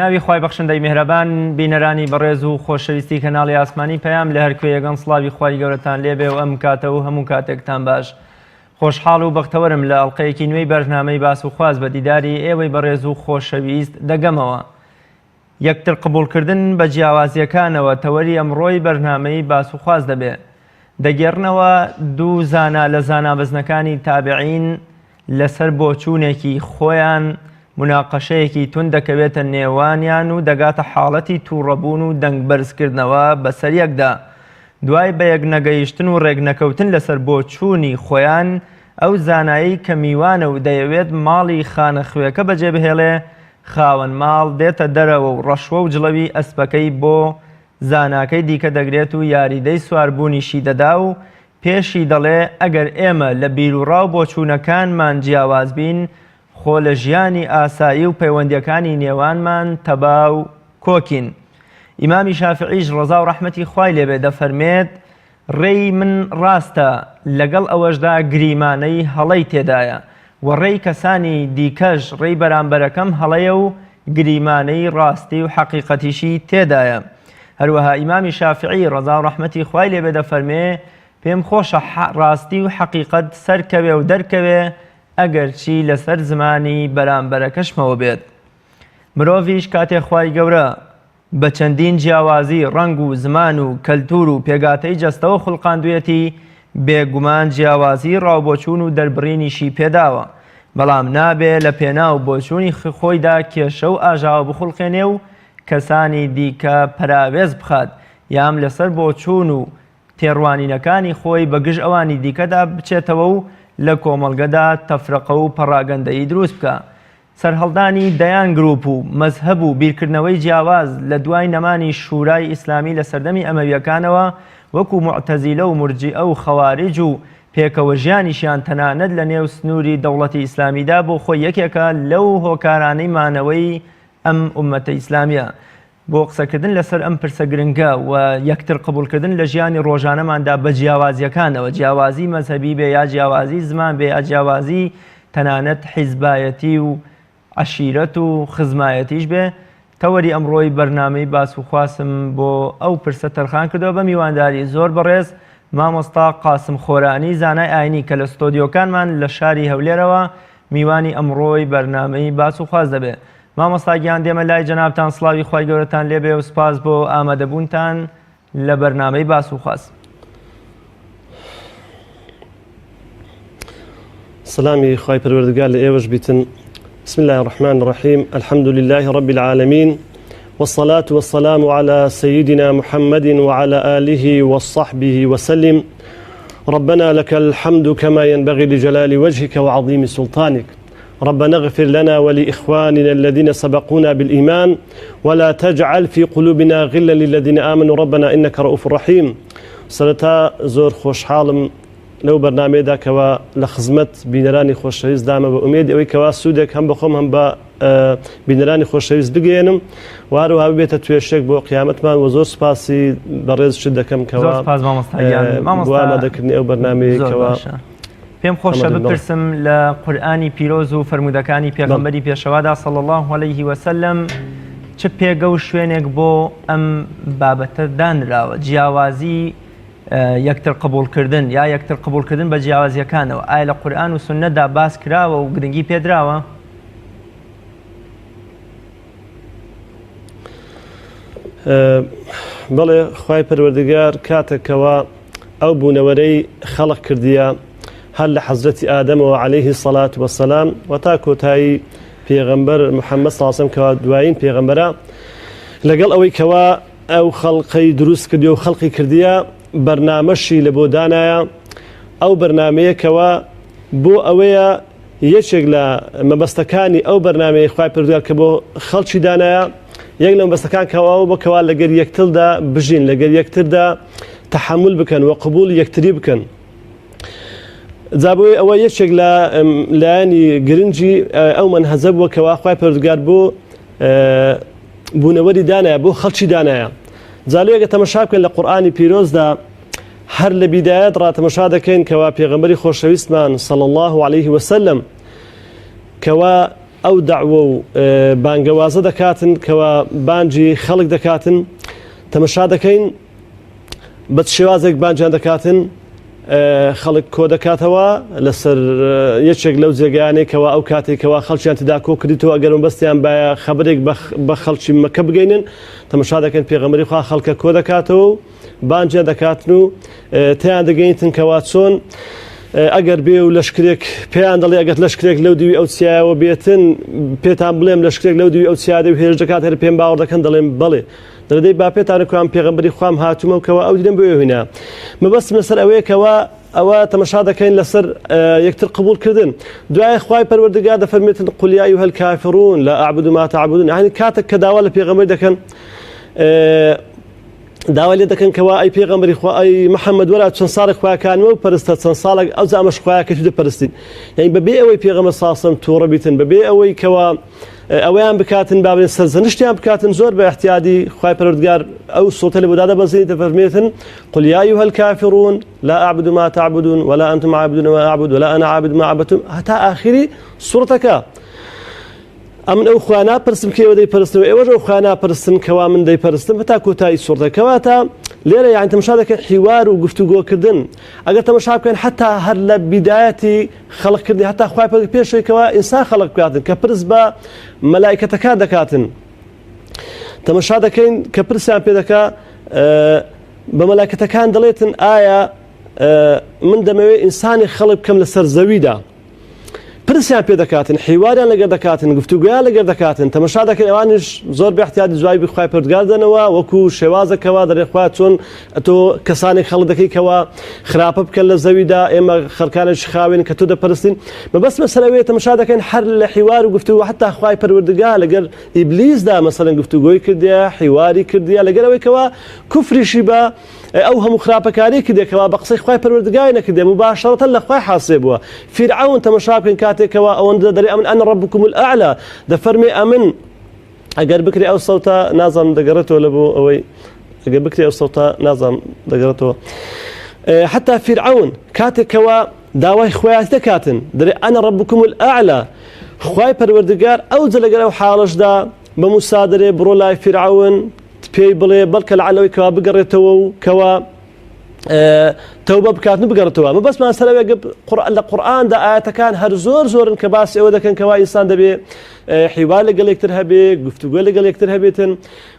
بەناوی خوای بەخشندەی میهرەبان بینەرانی بەڕێز و خۆشەویستی کەناڵی ئاسمانی پەیام لە هەر کوێیەگەن سڵاوی خوای گەورەتان لێبێ و ئەم کاتە و هەموو کاتێکتان باش. خۆشحاڵ و بەختەوەرم لە ئەڵقەیەکی نوێی بەرنامەی باس و خواز بە دیداری ئێوەی بەڕێز و خۆشەویست دەگەمەوە. یەکتر قبولکردن بە جیاوازیەکانەوە تەوەری ئەمڕۆی بەرنامەی باس و خواز دەبێت. دەگێڕنەوە دوو زانا لە زانابەزنەکانی تابعین لەسەر بۆچوونێکی خۆیان مناقەشەیەکی تون دەکەوێتە نێوانیان و دەگاتە حاڵەتی تووڕەبوون و دەنگبەرزکردنەوە بەسەر یەکدا. دوای بە یەک نەگەیشتن و ڕێگنەکەوتن لەسەر بۆچوونی خۆیان ئەو زانایی کە میوانە و دەیەوێت ماڵی خانەخوێکە بەجێبهێڵێ، خاوەن ماڵ دێتە دەرەوە و ڕەشوە و جڵەوی ئەسپەکەی بۆ زاناکەی دیکە دەگرێت و یاریدەی سواربوونیشی دەدا و پێشی دەڵێ ئەگەر ئێمە لە بیرروڕاو بۆچوونەکانمان جیاواز بین، خۆ لە ژیانی ئاسایی و پەیوەندیەکانی نێوانمان تەبا و کۆکین. ئیمامی شافعیش ڕەزا و ڕەحمەتی خوای لێبێ دەفەرمێت ڕێی من ڕاستە لەگەڵ ئەوەشدا گریمانەی هەڵەی تێدایە و ڕێی کەسانی دیکەش ڕێی بەرامبەرەکەم هەڵەیە و گریمانەی ڕاستی و حەقیقەتیشی تێدایە. هەروەها ئیمامی شافعی ڕەزا و ڕەحمەتی خوای لێبێ دەفەرمێ پێم خۆشە ڕاستی و حەقیقەت سەرکەوێ و دەرکەوێ ئەگەر چی لەسەر زمانی بەرامبەرەکەشمەوە بێت. مرۆڤیش کاتێ خوای گەورە بە چەندین جیاوازی ڕەنگ و زمان و کەلتور و پێگاتەی جەستەوە خوڵقاندوێتی، بێگومان جیاوازی ڕاوبۆچوون و دەربڕینیشی پێداوە، بەڵام نابێ لە پێناو بۆچوونی خۆیدا کێشە و ئاژاوە بخوڵقێنێ و کەسانی دیکە پەراوێز بخات، یام لەسەر بۆچوون و تێڕوانینەکانی خۆی بەگژ ئەوانی دیکەدا بچێتەوە و لە کۆمەڵگەدا تەفرەقە و پەڕاگەندەیی دروست بکە. سەرهەڵدانی دەیان گروپ و مەزهەب و بیرکردنەوەی جیاواز لە دوای نەمانی شورای ئیسلامی لە سەردەمی ئەمەویەکانەوە وەکو موعتەزیلە و مورجیئە و خەوارج و پێکەوە ژیانیشیان تەنانەت لە نێو سنووری دەوڵەتی ئیسلامیدا بۆ خۆی یەکێکە لەو هۆکارانەی مانەوەی ئەم ئومەتە ئیسلامیە. بۆ قسەکردن لەسەر ئەم پرسە گرنگە و یەکتر قبولکردن لە ژیانی ڕۆژانەماندا بە جیاوازیەکانەوە، جیاوازی مەزهەبی بێ یا جیاوازی زمان بێ یا جیاوازی تەنانەت حیزبایەتی و عەشیرەت و خزمایەتیش بێ، تەوەری ئەمڕۆی بەرنامەی باس و خواسم بۆ ئەو پرسە تەرخان کردەوە بە میوانداری زۆر بەڕێز مامۆستا قاسم خۆرانی، زانای ئاینی کە لە ستۆدیۆکانمان لە شاری هەولێرەوە میوانی ئەمڕۆی بەرنامەی باس و خواز دەبێت. مامۆستا گیان دێمە لای جەنابتان، سڵاوی خوای گەورەتان لێبێ و سپاس بۆ ئامادەبوونتان لە بەرنامەی باس و خواز. سلامی خوای پەروەردگار لە ئێوەش بیتن. بسم الله الرحمن الرحيم الحمد لله رب العالمين والصلاة والسلام على سيدنا محمد وعلى آله وصحبه وسلم. ربنا لك الحمد كما ينبغي لجلال وجهك وعظيم سلطانك. ربنا اغفر لنا ولإخواننا الذين سبقونا بالإيمان ولا تجعل في قلوبنا غلا للذين آمنوا ربنا إنك رؤوف رحيم. سرتا زور خوش حالم لەو بەرنامەیەدا کەوا لە خزمەت بینەرانی خۆشەویست دامە بە ئومێدی ئەوەی کەوا سوودێک هەم بەخۆم هەم بە بینەرانی خۆشەویست بگەێنم و هەروەها ببێتە توێشێک بۆ قیامەتمان و زۆر سپاسی بەڕێز شت دەکەم کەوا ئامادەکردنی ئەو بەرنامەیەکەوە. پێم خۆشە بپرسم لە قورئانی پیرۆز و فەرمودەکانی پێغەمبەری پێشەوادا صلی الله علیه وسلم چ پێگە و شوێنێک بۆ ئەم بابەتە دانراوە، جیاوازی یەکتر قبولکردن یا یەکتر قبولکردن بە جیاوازیەکانەوە، ئایا لە قورئان و سوننەدا باس کراوە و گرنگی پێدراوە؟ بەڵێ خوای پەروەردگار کاتێکەوە ئەو بوونەوەرەی خەڵق کردیە هەر لە حەزرەتی ئادەمەوە عەلەیهی سەڵات وەسەلام و تا کۆتایی پێغەمبەر محەممەد سڵ عەلەیهی وسەلەم کەوا دوایین پێغەمبەرە، لەگەڵ ئەوەی کەوا ئەو خەڵقەی دروست کردی و خەڵقی کردیە بەرنامەشی لە بۆ دانایە. ئەو بەرنامەیەکەوە بۆ ئەوەیە یەکێک لە مەبەستەکانی ئەو بەرنامەیە خوای پەروەردگار کە بۆ خەڵکی دانایە، یەک لە مەبەستەکان کەواوە بۆکەوا لەگەر یەکتردا بژین، لەگەر یەکتردا تەحەمل بکەن و قبول یەکتری بکەن. جابۆی ئەوە یەکێک لە لایەنی گرنگی ئەو مەنهەجە بووە کەوا خوای پەروەردگار بۆ بوونەوەری دانایە، بۆ خەڵکی دانایە. جالوێگە تەمەشا بکەن لە قورئانی پیرۆزدا هەر لە بیدایەت ڕاتەمەشا دەکەین کەوا پێغەمبەری خۆشەویستمان صلی الله علیه وسلم کەوا ئەو داعوە و بانگەوازە دەکاتن کەوا بانجی خەڵک دەکاتن تەمەشا دەکەین بە شێوازێک بانجیان دەکاتن خەڵک کۆ دەکاتەوە لەسەر یەکێک لەو جێگەیانێکەوە ئەو کاتێکەوە خەڵکیان تدا کۆ کردیتەوە ئەگەر بەستیان بە خەبرێک بە خەڵکی مەکە بگەینن تەمەشا دەکەن پێغەمبەری خوا خەڵکە کۆ دەکاتەوە و بانجیان دەکاتن و تیان دەگەینتن کەوا چۆن ئەگەر بێ و لەشکرێک پێیان دەڵێ ئەگەر لەشکرێک لەو دیوی ئەو چیایەوە بێتن پێتان بڵێم لەشکرێک لەو دیوی ئەو چیادە و هێرش دەکات هەر پێم باوەڕ دەکەن دەڵێم بەڵێ دەدەی با پێتانە کوام پێغەمبەری خوام هاتوومە و کەوا ئەو دیدەم بۆ هێنا مەبەستم لەسەر ئەوەیەکەوە ئەوە تەمەشا دەکەین لەسەر یەکتر قبولکردن دوای خوای پەروەردگار دەفەرمێتن قل یا ئەیها الکافرون لا أعبد ما تعبدون یعنی کاتێک کە داوا لە پێغەمبەر دەکەن داوا لێ دەکەن کەوا ئەی پێغەمبەری خوا ئەی محەممەد وەرا چەند ساڵی خوایەکانمە و پەرستە چەند ساڵێک ئەو ئەمەش خوایە کە تو دەپەرستین یعنی بەبێ ئەوەی پێغەمبەر ساسم تووڕە بیتن بەبێ ئەوەی کەوا ئەویان بکاتن بابێن سەرزەنشتیان بکاتن زۆر بە احتیادی خوای پەروەردگار ئەو سۆتە لە بۆدا دەبەزێنی دەفەرمێتن قل یا أيها الكافرون لا أعبد ما تعبدون ولا أنتم عابدون ما أعبد ولا أنا عابد ما عبدتم هەتا آخری سوورەتەکە ئەمن ئەو خوا ناپەرستم کێوە دەیپەرستنەوە ئێوەش ئەو خوا ناپەرستن کەوا من دەیپەرستم هەتا کۆتایی سوورەتەکەواتە لێرە یعنی تەماشا دەکەن حیوار و گفتوگۆکردن ئەگەر تەماشا بکەن حتا هەر لە بیدایەتی خەڵقکردنی هەتا خوای پەروەردگار پێشەوەیکەوە ئینسان خەڵق بکاتن کە پرس بە مەلایکەتەکان دەکاتن تەماشا دەکەین کە پرسیان پێ دەکا بە مەلایکەتەکان دەڵێتن ئایا من دەمەوێت ئینسانی خەڵق بکەم لەسەر زەویدا پرسیان پێ دەکاتن حیواریان لەگەر دەکاتن گفتوگویان لەگەر دەکاتن تەماشا دەکەن ئەوانش زۆر بە احتیاتی جوابی بخوای پەروەردگار دەنەوە وەکو شێوازەکەوە دەڵێ خوا چۆن تۆ کەسانێک خەڵق دەکەیکەوە خراپە بکەن لە زەویدا ئێمە خەڵکانێکی خاوێن کە تۆ دەپەرستین مەبەست مەسەلەوەیە تەماشا دەکەن هەر لە حیوار و گفتوگۆ حتا خوای پەروەردگار لەگەر ئیبلیسدا مەسەڵەن گفتوگۆی کردیە حیواری کردیە لەگەر ئەوەیکەوە کوفریشی بە ئەو هەموو خراپەکاری کردێکەوە بە قسەی خوای پەروەردگار نەکردێ مباشرەتەن لە خوای حاسێ بووە فرعون تەماشا بکەن کاتێکەوە ئەوەندە دەڵێ ئەمن ئەنا ڕەبکم الأعلى دەفەرمێ ئەمن ئەگەر بکرێ ئەو سەوتە نازانم دەگەڕێتەوە لە بۆ ئەوەی ئەگەر بکرێ ئەو سەوتە نازانم دەگەڕێتەوە حتا فرعون کاتێکەوە داوای خۆیان دەکاتن دەڵێ ئەنا ڕەبکم الأعلى خوای پەروەردگار ئەوجە لەگەر ئەو حاڵەشدا بە موسا دەرێ بڕۆ لای فرعون پێی بڵێ بەڵکە لەعەلەوەی کەوا بگەڕێتەوە و کەوا تەوبە بکاتن بگەڕێتەوە مەبەستمان سەرەوەی لە قورئاندا ئاەتەکان هەر زۆرن کە باسی ئەوە دەکەن کەوا ئینسان دەبێ حیوار لەگەڵ یەکتر هەبێ گفتوگۆ لەگەڵ یەکتر هەبێتن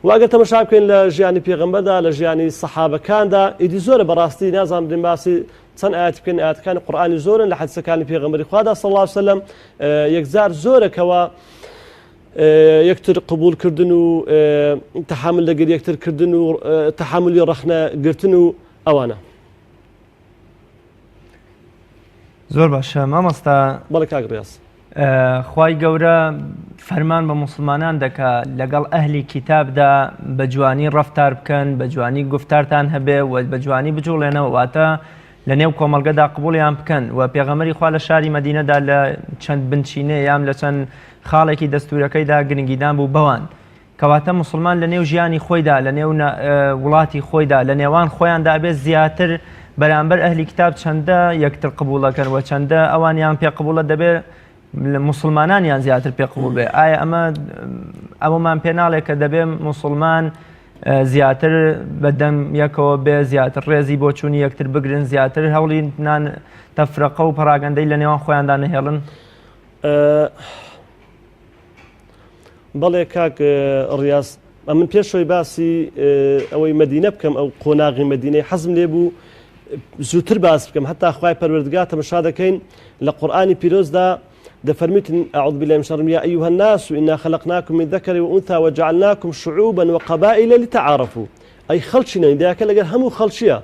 و ئەگەر تەماشا بکەین لە ژیانی پێغەمبەردا لە ژیانی سەحابەکاندا ئیدی زۆرە بەڕاستی نازانم باسی چەند ئاەت بکەین ئاەتەکانی قورئانی زۆرن لە حەدیسەکانی پێغەمبەری خوادا صلی الله علیه وسلم یەکجار زۆرەکەوە یەکتر قبولکردن و تەحامل لەگەر یەکترکردن و تەحاملی ڕەخنەگرتن و ئەوانە زۆر باشە مامۆستا بەڵێ کاک ڕێز خوای گەورە فەرمان بە موسڵمانان دەکا لەگەڵ ئەهلی کیتابدا بە جوانی ڕەفتار بکەن بە جوانی گفتارتان هەبێ و بە جوانی بجوڵێنەوە واتە لە نێو کۆمەڵگەدا قبوڵیان بکەن و پێغەمبەری خوا لە شاری مەدینەدا لە چەند بنچینە یام لە چەند خاڵێکی دەستورەکەیدا گرنگیدان بوو بەوان کەواتە موسڵمان لە نێو ژیانی خۆیدا لە نێو وڵاتی خۆیدا لە نێوان خۆیاندا ئەبێت زیاتر بەرامبەر ئەهلی کتاب چەندە یەکتر قبوڵەکەن و چەندە ئەوانیان پێ قبوڵە دەبێت مسلمانانیان زیاتر پێ قبوڵ بێ ئایا ئەمەمان پێ ناڵێت کە دەبێت مسلمان زیاتر بەدەم یەکەوە بێ زیاتر ڕێزی بۆ چوونی یەکتر بگرن زیاتر هەوڵی تەفرەقە و پەراگەندەی لە نێوان خۆیاندا نەهێڵن بەڵێ کاک ڕیاز من پێشەوەی باسی ئەوەی مەدینە بکەم ئەو قۆناغی مەدینەی حەزم لێ بوو زووتر باس بکەم هەتا خوای پەروەردگار تەماشا دەکەین لە قورئانی پیرۆزدا دەفەرمیتن أعوذ بالله من الشر يا أيها الناس إنا خلقناكم من ذكر وأنثى وجعلناكم شعوبا وقبائل لتعارفوا أي خلشنا إذا كان لقى همو خلشيا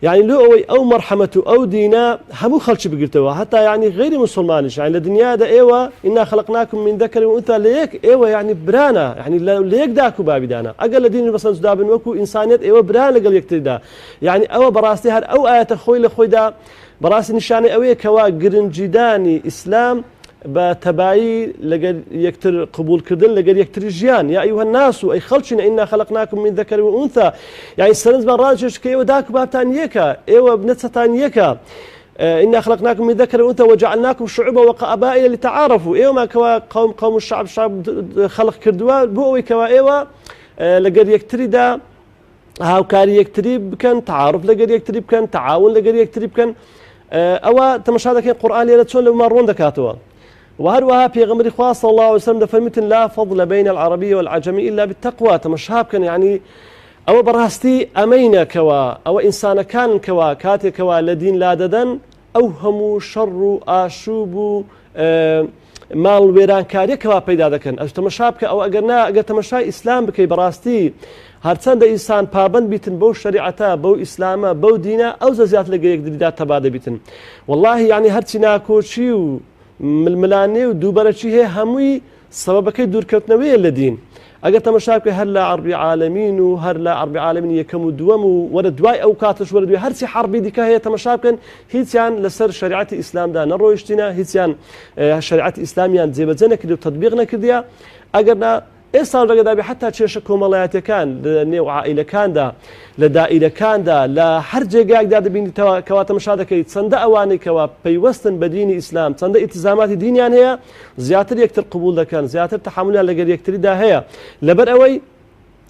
يعني لو أو مرحمة أو دينا همو خلش بقرتوا حتى يعني غير مسلمانش يعني الدنيا ده إيوة إنا خلقناكم من ذكر وأنثى ليك إيوة يعني برانا يعني ليك داكو بابي دانا أقل دين بس نزدابن وكو إنسانيت إيوة برانا قال يكتدا يعني أو براستي هر أو آية خوي لخوي دا براستي نشاني أوي كوا قرنجداني إسلام بتبعي لقد يكتر قبول كردن لقد يكتر جيان يا أيها الناس أي خلشنا إنا خلقناكم من ذكر وأنثى يعني السنز من راجش كي وداك بابتان يكا إيوه بنتستان يكا إنا خلقناكم من ذكر وأنثى وجعلناكم شعوبا وقبائل لتعارفوا إيوما كوا قوم الشعب خلق كردوا بوي كوا إيوا لقد يكتري هاوكاري يكتري بكن تعارف لقد يكتري بكن تعاون لقد يكتري بكن أو تمشى كان قرآن يلتون لما رون دكاتوا وهروها بيغمر إخوة صلى الله عليه وسلم فرمت لا فضل بين العربي والعجمي إلا بالتقوى تمشى كان يعني أو براستي أمينا كوا أو إنسان كان كوا كاتي كوا لدين لا ددن أوهم شر آشوب مال ويران كاري كوا بيدا دكن أو تمشابك أو أجر تمشى إسلام بكي براستي هرچند إنسان پابند بيتن بو شريعته بو إسلامه بو دينه أو زيات لقيك ديدات تبادل بيتن والله يعني هرچي ناكوشي وململاني ودوبرشي هي هموي سببكي دور كوتنوي الدين اگر تماشاك هر لا عربي عالمين وهر لا عربي عالمين يكم دوم ورد دواي او كاتش ورد هر سي حربي ديك هي تماشاك هيتيان لسر شريعه الاسلام دا نرويشتنا هيتيان شريعه الاسلاميان زي بزنه كده تطبيقنا كده اگرنا إنسان رجع حتى تشكو ملايات كان لنوع عائلة كان دا لدائرة كان دا لحرج قاعد دا بين كواتم شادك تصند أواني كوا بيوستن بدين إسلام تصند التزامات دينية يعني هي زيادة يكتر قبول دا كان زيادة تحمل على جري يكتر دا هي لبر أوي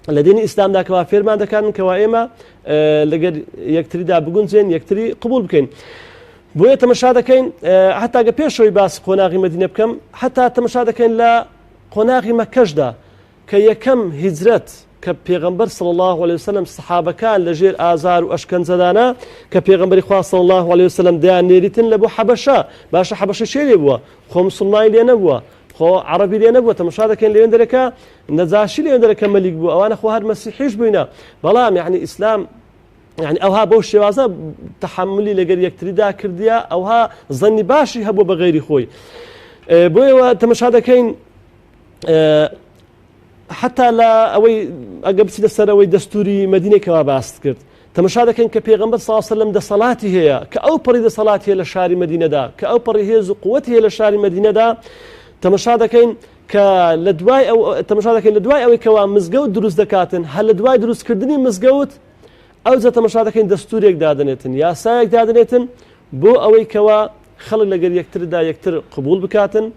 لدين الإسلام دا كوا فيرمان دا كان كوائمة لجر يكتر دا بقول زين يكتري قبول بكين بوية تمشادكين حتى قبيش شوي باس قناغي مدينة بكم حتى تمشادكين لا قناغي مكش دا كي كم هجرت كبيغمبر صلى الله عليه وسلم الصحابة كان لجير آزار وأشكن زدانا كبيغمبر إخوة صلى الله عليه وسلم ديان نيريتن لبو حبشة باشا حبشة شيري بوا خو مسلماني لينا بوا خو عربي لينا بوا تمشاهده كان لين دركا نزاشي لين دركا مليك بوا وانا خو هاد مسيحيش بينا بلام يعني إسلام يعني أوها بوش شوازة تحملي لقر يكتريدا كرديا أوها ظني باشي هبو بغيري خوي بوي تمشاهده كان حتى لا أوي أقبل سنة دستوري مدينة كما باست كرت تمشاهده كان كبيغمبر صلى الله عليه وسلم ده صلاتي هي كأوبري ده صلاتي للشارع مدينة ده كأوبري هي قوتي للشارع مدينة ده تمشاهده كان كلدواي أو تمشاهده كان لدواي أو كوا مزجود دروس دكاتن هل لدواي دروس كردني مزجود أو زت تمشاهده كان دستوري دادنتن يا سايق دادنتن بو أوي كوا خلق لقر يكتر دا يكتر قبول بكاتن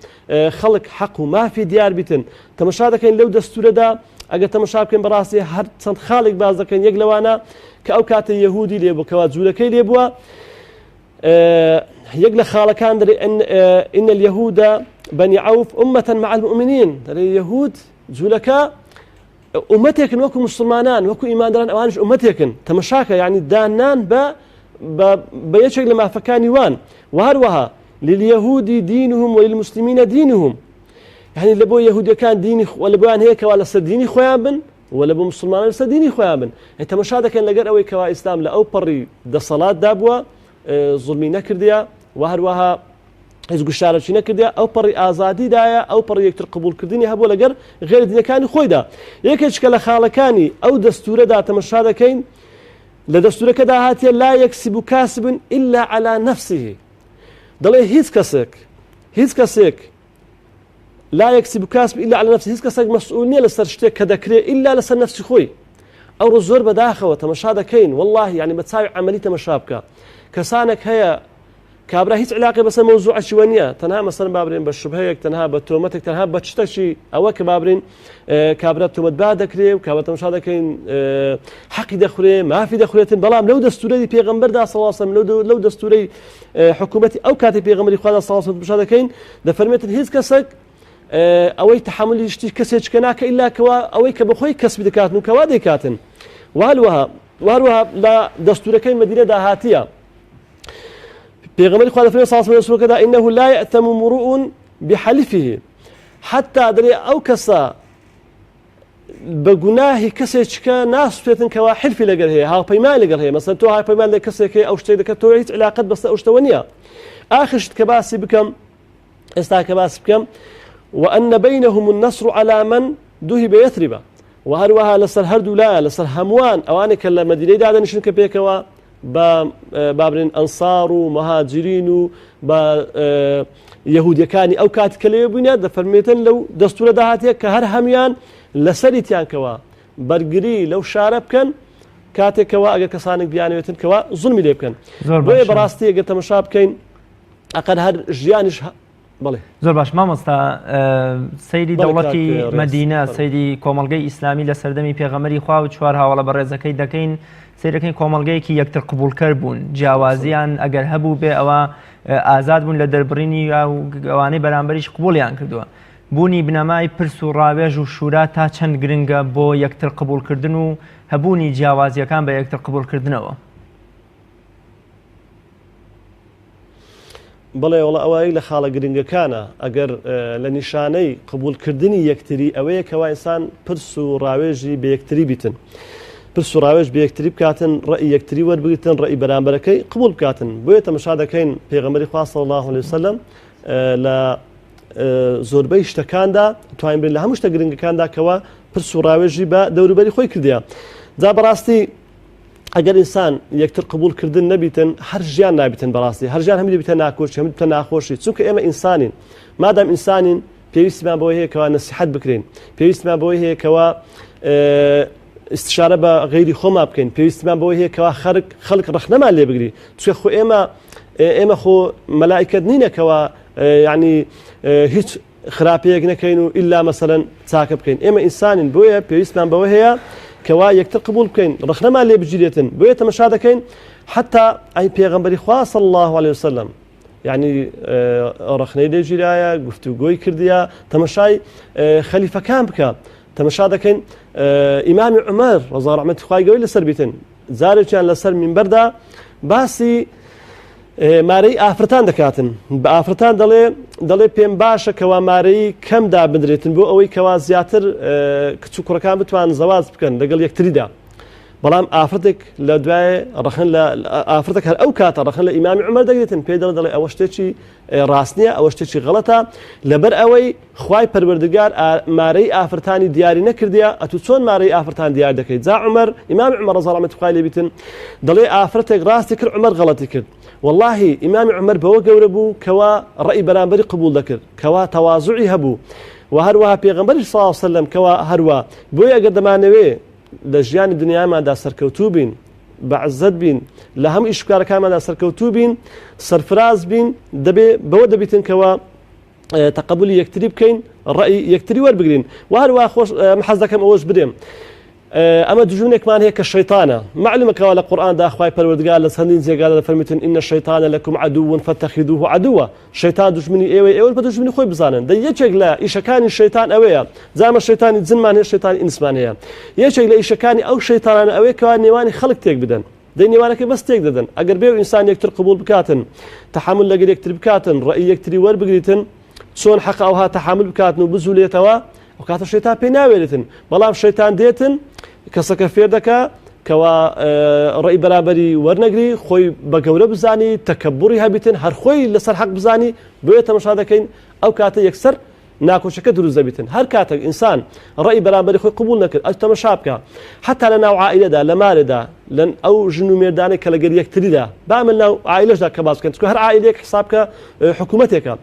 خلق حق وما في ديار بيتن تمشاهده كان لو دستور دا اگر تمشاهده كان براسي هر چند خالق باز كان يقلوانا كأوكات يهودي ليبو كوات زولكي ليبوا يقل خالقان دري إن اليهود بني عوف أمة مع المؤمنين اليهود زولكا أمتيكن وكو مسلمانان وكو إيمان دران أوانش أمتيكن تمشاكا يعني دانان بيشك لما فكان يوان وهروها لليهود دينهم وللمسلمين دينهم يعني لبو يهودي كان ديني ولا بوان هيك ولا سديني خويابن ولا بو مسلمان سديني خويابن انت مشاهده كان لقر اوي كوا اسلام لا او بري د صلاه دابوا ظلمي نكرديا وهروها حزق الشارع نكرديا او بري ازادي دايا او بري يكتر قبول كرديني هبو لقر غير دين كان خويدا يك اشكال خالكاني او دستور دا تمشاهده كاين لدستور كذا هاتي لا يكسب كاسب الا على نفسه ضل هيز كسك لا يكسب كاسب الا على نفسه هيز كسك مسؤوليه لسر شتي كذكري الا لسر نفسي خوي او رزور بداخه وتمشاهده كاين والله يعني بتساوي عمليه تمشابكه كسانك هي كابرا هيت علاقه بس موضوع الشوانيه تنها مثلا بابرين بالشبهيك تنها بتومتك تنها بتشتشي او كبابرين كابرا تومت بادكري وكابرا تمشاهده كاين حق دخري ما في دخريتين بلام لو دستوري بيغمبر دا صلى الله عليه وسلم لو دستوري حكومتي او كاتب بيغمبر خدا صلى الله عليه وسلم مشاهده كاين ده فرمت هيز كسك اوي تحمل يشتي كسج كناك الا كوا اوي كبخوي كسب دكاتن كوادي كاتن وهلوها لا دستور كاين مدينه دا هاتيه بيغمبر خدا صلى الله عليه وسلم كذا انه لا يأتم مرؤ بحلفه حتى ادري او كسا بجناه كسيك ناس فتن كوا حلف لقر هي ها بيمان لقر هي مثلا تو هاي بيمان لكسيك او شتي دك تو علاقه بس او شتونيه اخر شت كباسي بكم كباسي بكم وان بينهم النصر على من ذهب يثرب وهروها لسر هردو لا لسر هموان اواني كلا مدينه دادا نشن كبيكوا بابرين أنصار ومهاجرين با يهودي كاني أو كات كليبنيا دفرميتن لو دستور دهاتيا كهر هميان لسريتيان كوا برجري لو شارب كان کاتێکەوە ئەگەر کەسانێک بیانوێتن کەوا زوڵمی لێ بکەن بۆیە بەڕاستی ئەگەر تەماشا بکەین ئەقەر هەر ژیانیش بڵێ زۆر باش مامۆستا سەیری دەوڵەتی مەدینە سەیری کۆمەڵگەی ئیسلامی لە سەردەمی پێغەمبەری خوا و چوار هاوڵە بەڕێزەکەی دەکەین سیرەکەی کۆمەڵگەیەکی یەکتر قبولکەر بوون جیاوازیان ئەگەر هەبوو بێ ئەوە ئازاد بوون لە دەربڕینی ئەوانەی بەرامبەریش قبوڵیان کردووە بوونی بنەمای پرس و ڕاوێژ و شورا تا چەند گرنگە بۆ یەکتر قبولکردن و هەبوونی جیاوازیەکان بە یەکتر قبولکردنەوە بڵێ وڵە ئەوەی لە خاڵە گرنگەکانە ئەگەر لە نیشانەی قبولکردنی یەکتری ئەوەیە کەوا ئینسان پرس و ڕاوێژی بە یەکتری بیتن پرس و ڕاوێژ بە یەکتری بکاتن ڕێی یەکتری وەربگرتن ڕێی بەرامبەرەکەی قبول بکاتن بۆیە تەماشا دەکەین پێغەمبەری خوا صلی الله علیه وسلم لە زۆربەی شتەکاندا توانین بین لە هەموو شتە گرنگەکاندا کەوا پرس و ڕاوێژی بە دەوروبەری خۆی کردیە جا بەڕاستی ئەگەر ئینسان یەکتر قبولکردن نەبیتن هەر ژیان نابیتن بەڕاستی هەر ژیان هەمووی دەبیتە ناکۆچی هەمووی دەبیتە ناخۆشی چونکە ئێمە ئینسانین مادام ئینسانین پێویستمان بەوەی هەیە کەوا نەسیحەت بکرێن پێویستمان بەوەی هەیە کەوا استشارە بە غەیری خۆمان بکەین پێویستمان بەوەی هەیە کەوا خەڵک ڕەخنەمان لێ بگری چونکە خۆ ئێمە خۆ مەلائکەت نینەکەوە یعنی هیچ خراپەیەک نەکەین و ئیلا مەسەلەن چاکە بکەین ئێمە ئینسانین بۆیە پێویستمان بەوە هەیە کەوا یەکتر قبول بکەین ڕەخنەمان لێ بگیرێتن بۆیە تەماشا دەکەین حتا ئەی پێغەمبەری خوا صلی الله علیه وسلم یعنی ڕەخنەی لێگیرایە گفتوگۆی کردیە تەماشای خەلیفەکان بکە تەماشا دەکەین ئیمامی عومەر ڕەزا ڕەحمەتی خوای گەورەی لەسەر بیتن جارێکیان لەسەر مینبەردا باسی مارەی ئافرەتان دەکاتن بە ئافرەتان دەڵێ پێم باشە کەوا مارەی کەمدا بدرێتن بۆ ئەوەی کەوا زیاتر کچ و کوڕەکان بتوان زەواج بکەن لەگەڵ یەکتریدا بەڵام ئافرەتێک لە دوایێ ڕەخن لە ئافرەتێک هەر ئەو کاتە ڕەخن لە ئیمامی عومەر دەگرێتن پێی دەڵێ ئەوە شتێکی ڕاست نییە ئەوە شتێکی غەڵەتە لەبەر ئەوەی خوای پەروەردگار مارەی ئافرەتانی دیاری نەکردیە ئەتو چۆن مارەی ئافرەتان دیار دەکەیت جا عومەر ئیمامی عومەر ڕەزا ڕەحمەتی خوای لێ بیتن دەڵێ ئافرەتێک ڕاستی کرد عومەر غەڵەتی کرد والله ئیمامی عومەر بەوە گەورە بوو کەوا ڕێی بەرامبەری قبول دەکرد کەوا تەواضوعی هەبوو و هەروەها پێغەمبەری صلی الله علیه وسلم کەوا هەروە بۆیە ئەگەر دەمانەوێ لە ژیانی دنیاماندا سەرکەوتوو بین بەعزت بین لە هەموو ئیشکارەکانماندا سەرکەوتوو بین سەرفراز بین دەبێ بەوە دەبیتن کەوا تەقەبولی یەکتری بکەین ڕێی یەکتری وەربگرین و هەروە خۆش حەز دەکەم ئەوەش بدێم ئەمە دژونێکمان هەیە کە شەیتانە معلومەکەوە لە قورئاندا خوای پەروەردگار لە چەندین جێگادا دەفەرمێتن ئینە الشەیطانە لەکم عەدوٌ فاتەخیدوه عەدووە شەیتان دژمنی ئێوەی بە دژمنی خۆی بزانن دەی یەکێک لە ئیشەکانی شەیتان ئەوەیە زامە شەیتانی جنمان هەیە شەیتانی ئینسمان هەیە یەکێک لە ئیشەکانی ئەو شەیتانانە ئەوەیە کەوا نێوانی خەڵک تێک بدەن دەی نێوانەکەی بەس تێک دەدەن ئەگەر بێ و ئینسان یەکتر قبول بکاتن تەحامل لەگەر یەکتر بکاتن ڕێی یەکتری وەربگریتن چۆن حەق ئەوها تەحامل بکاتن و بزولێتەوە ئەو کاتە شەیتان پێی ناوێرێتن بەڵام شەیتان دێتن کەسەکە فێر دەکا کەوا ڕێی بەرابەری وەرنەگری خۆی بە گەورە بزانی تەکەبوری هەبیتن هەر خۆی لەسەر حەق بزانی بۆیە تەماشا دەکەین ئەو کاتە یەکسەر ناکۆچەکە دروست دەبیتن هەر کاتێک ئینسان ڕێی بەرامبەری خۆی قبول نەکرد ئەو تەماشا بکە حتا لە ناو عائیلەدا لە مارەدا لەن ئەو ژن و مێردانێک کە لەگەر یەکتریدا بامن ناو عائیلەشدا کە باس بکەن چونکە هەر عائیلەیەک حساب بکە حکوومەتێکە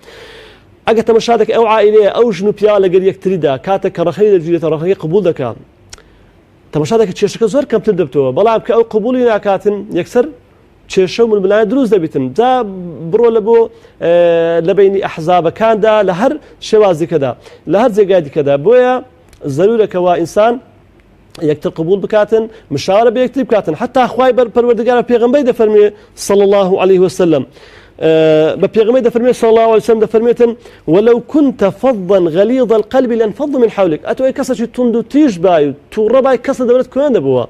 ئەگە تەماشا دەکە ئەو عائیلەیە ئەو ژن و پیا لەگەر یەکتریدا کاتێک کە ڕەخەی دەگیرێتە ڕەخەکەی قبول دەکات تەماشا دەکە کێشەکە زۆر کەمتر دەبتەوە بەڵام کە ئەو قبولی ناکاتن یەکسەر کێشە و ململایە دروست دەبیتن جا بڕۆ لە بۆ لە بینی ئەحزابەکاندا لە هەر شێوازێکەدا لە هەر جێگای دیکەدا بۆیە زەرورەکەوە ئینسان یەکتر قبول بکاتن مشاورە بە یەکتری بکاتن حتا خوای پەروەردگارە پێغەمبەری دەفەرمێ صلی الله عليه وسلم بپێغەمبەری دەفەرمێ صلی الله عليه وسلم دەفەرمێتن ولو كنت فظا غليظ القلب لانفضوا من حولك ئەتۆی کەسێکی تند و تیژ بای و تووڕە بای کەسە دەبێت کوێن دەبووە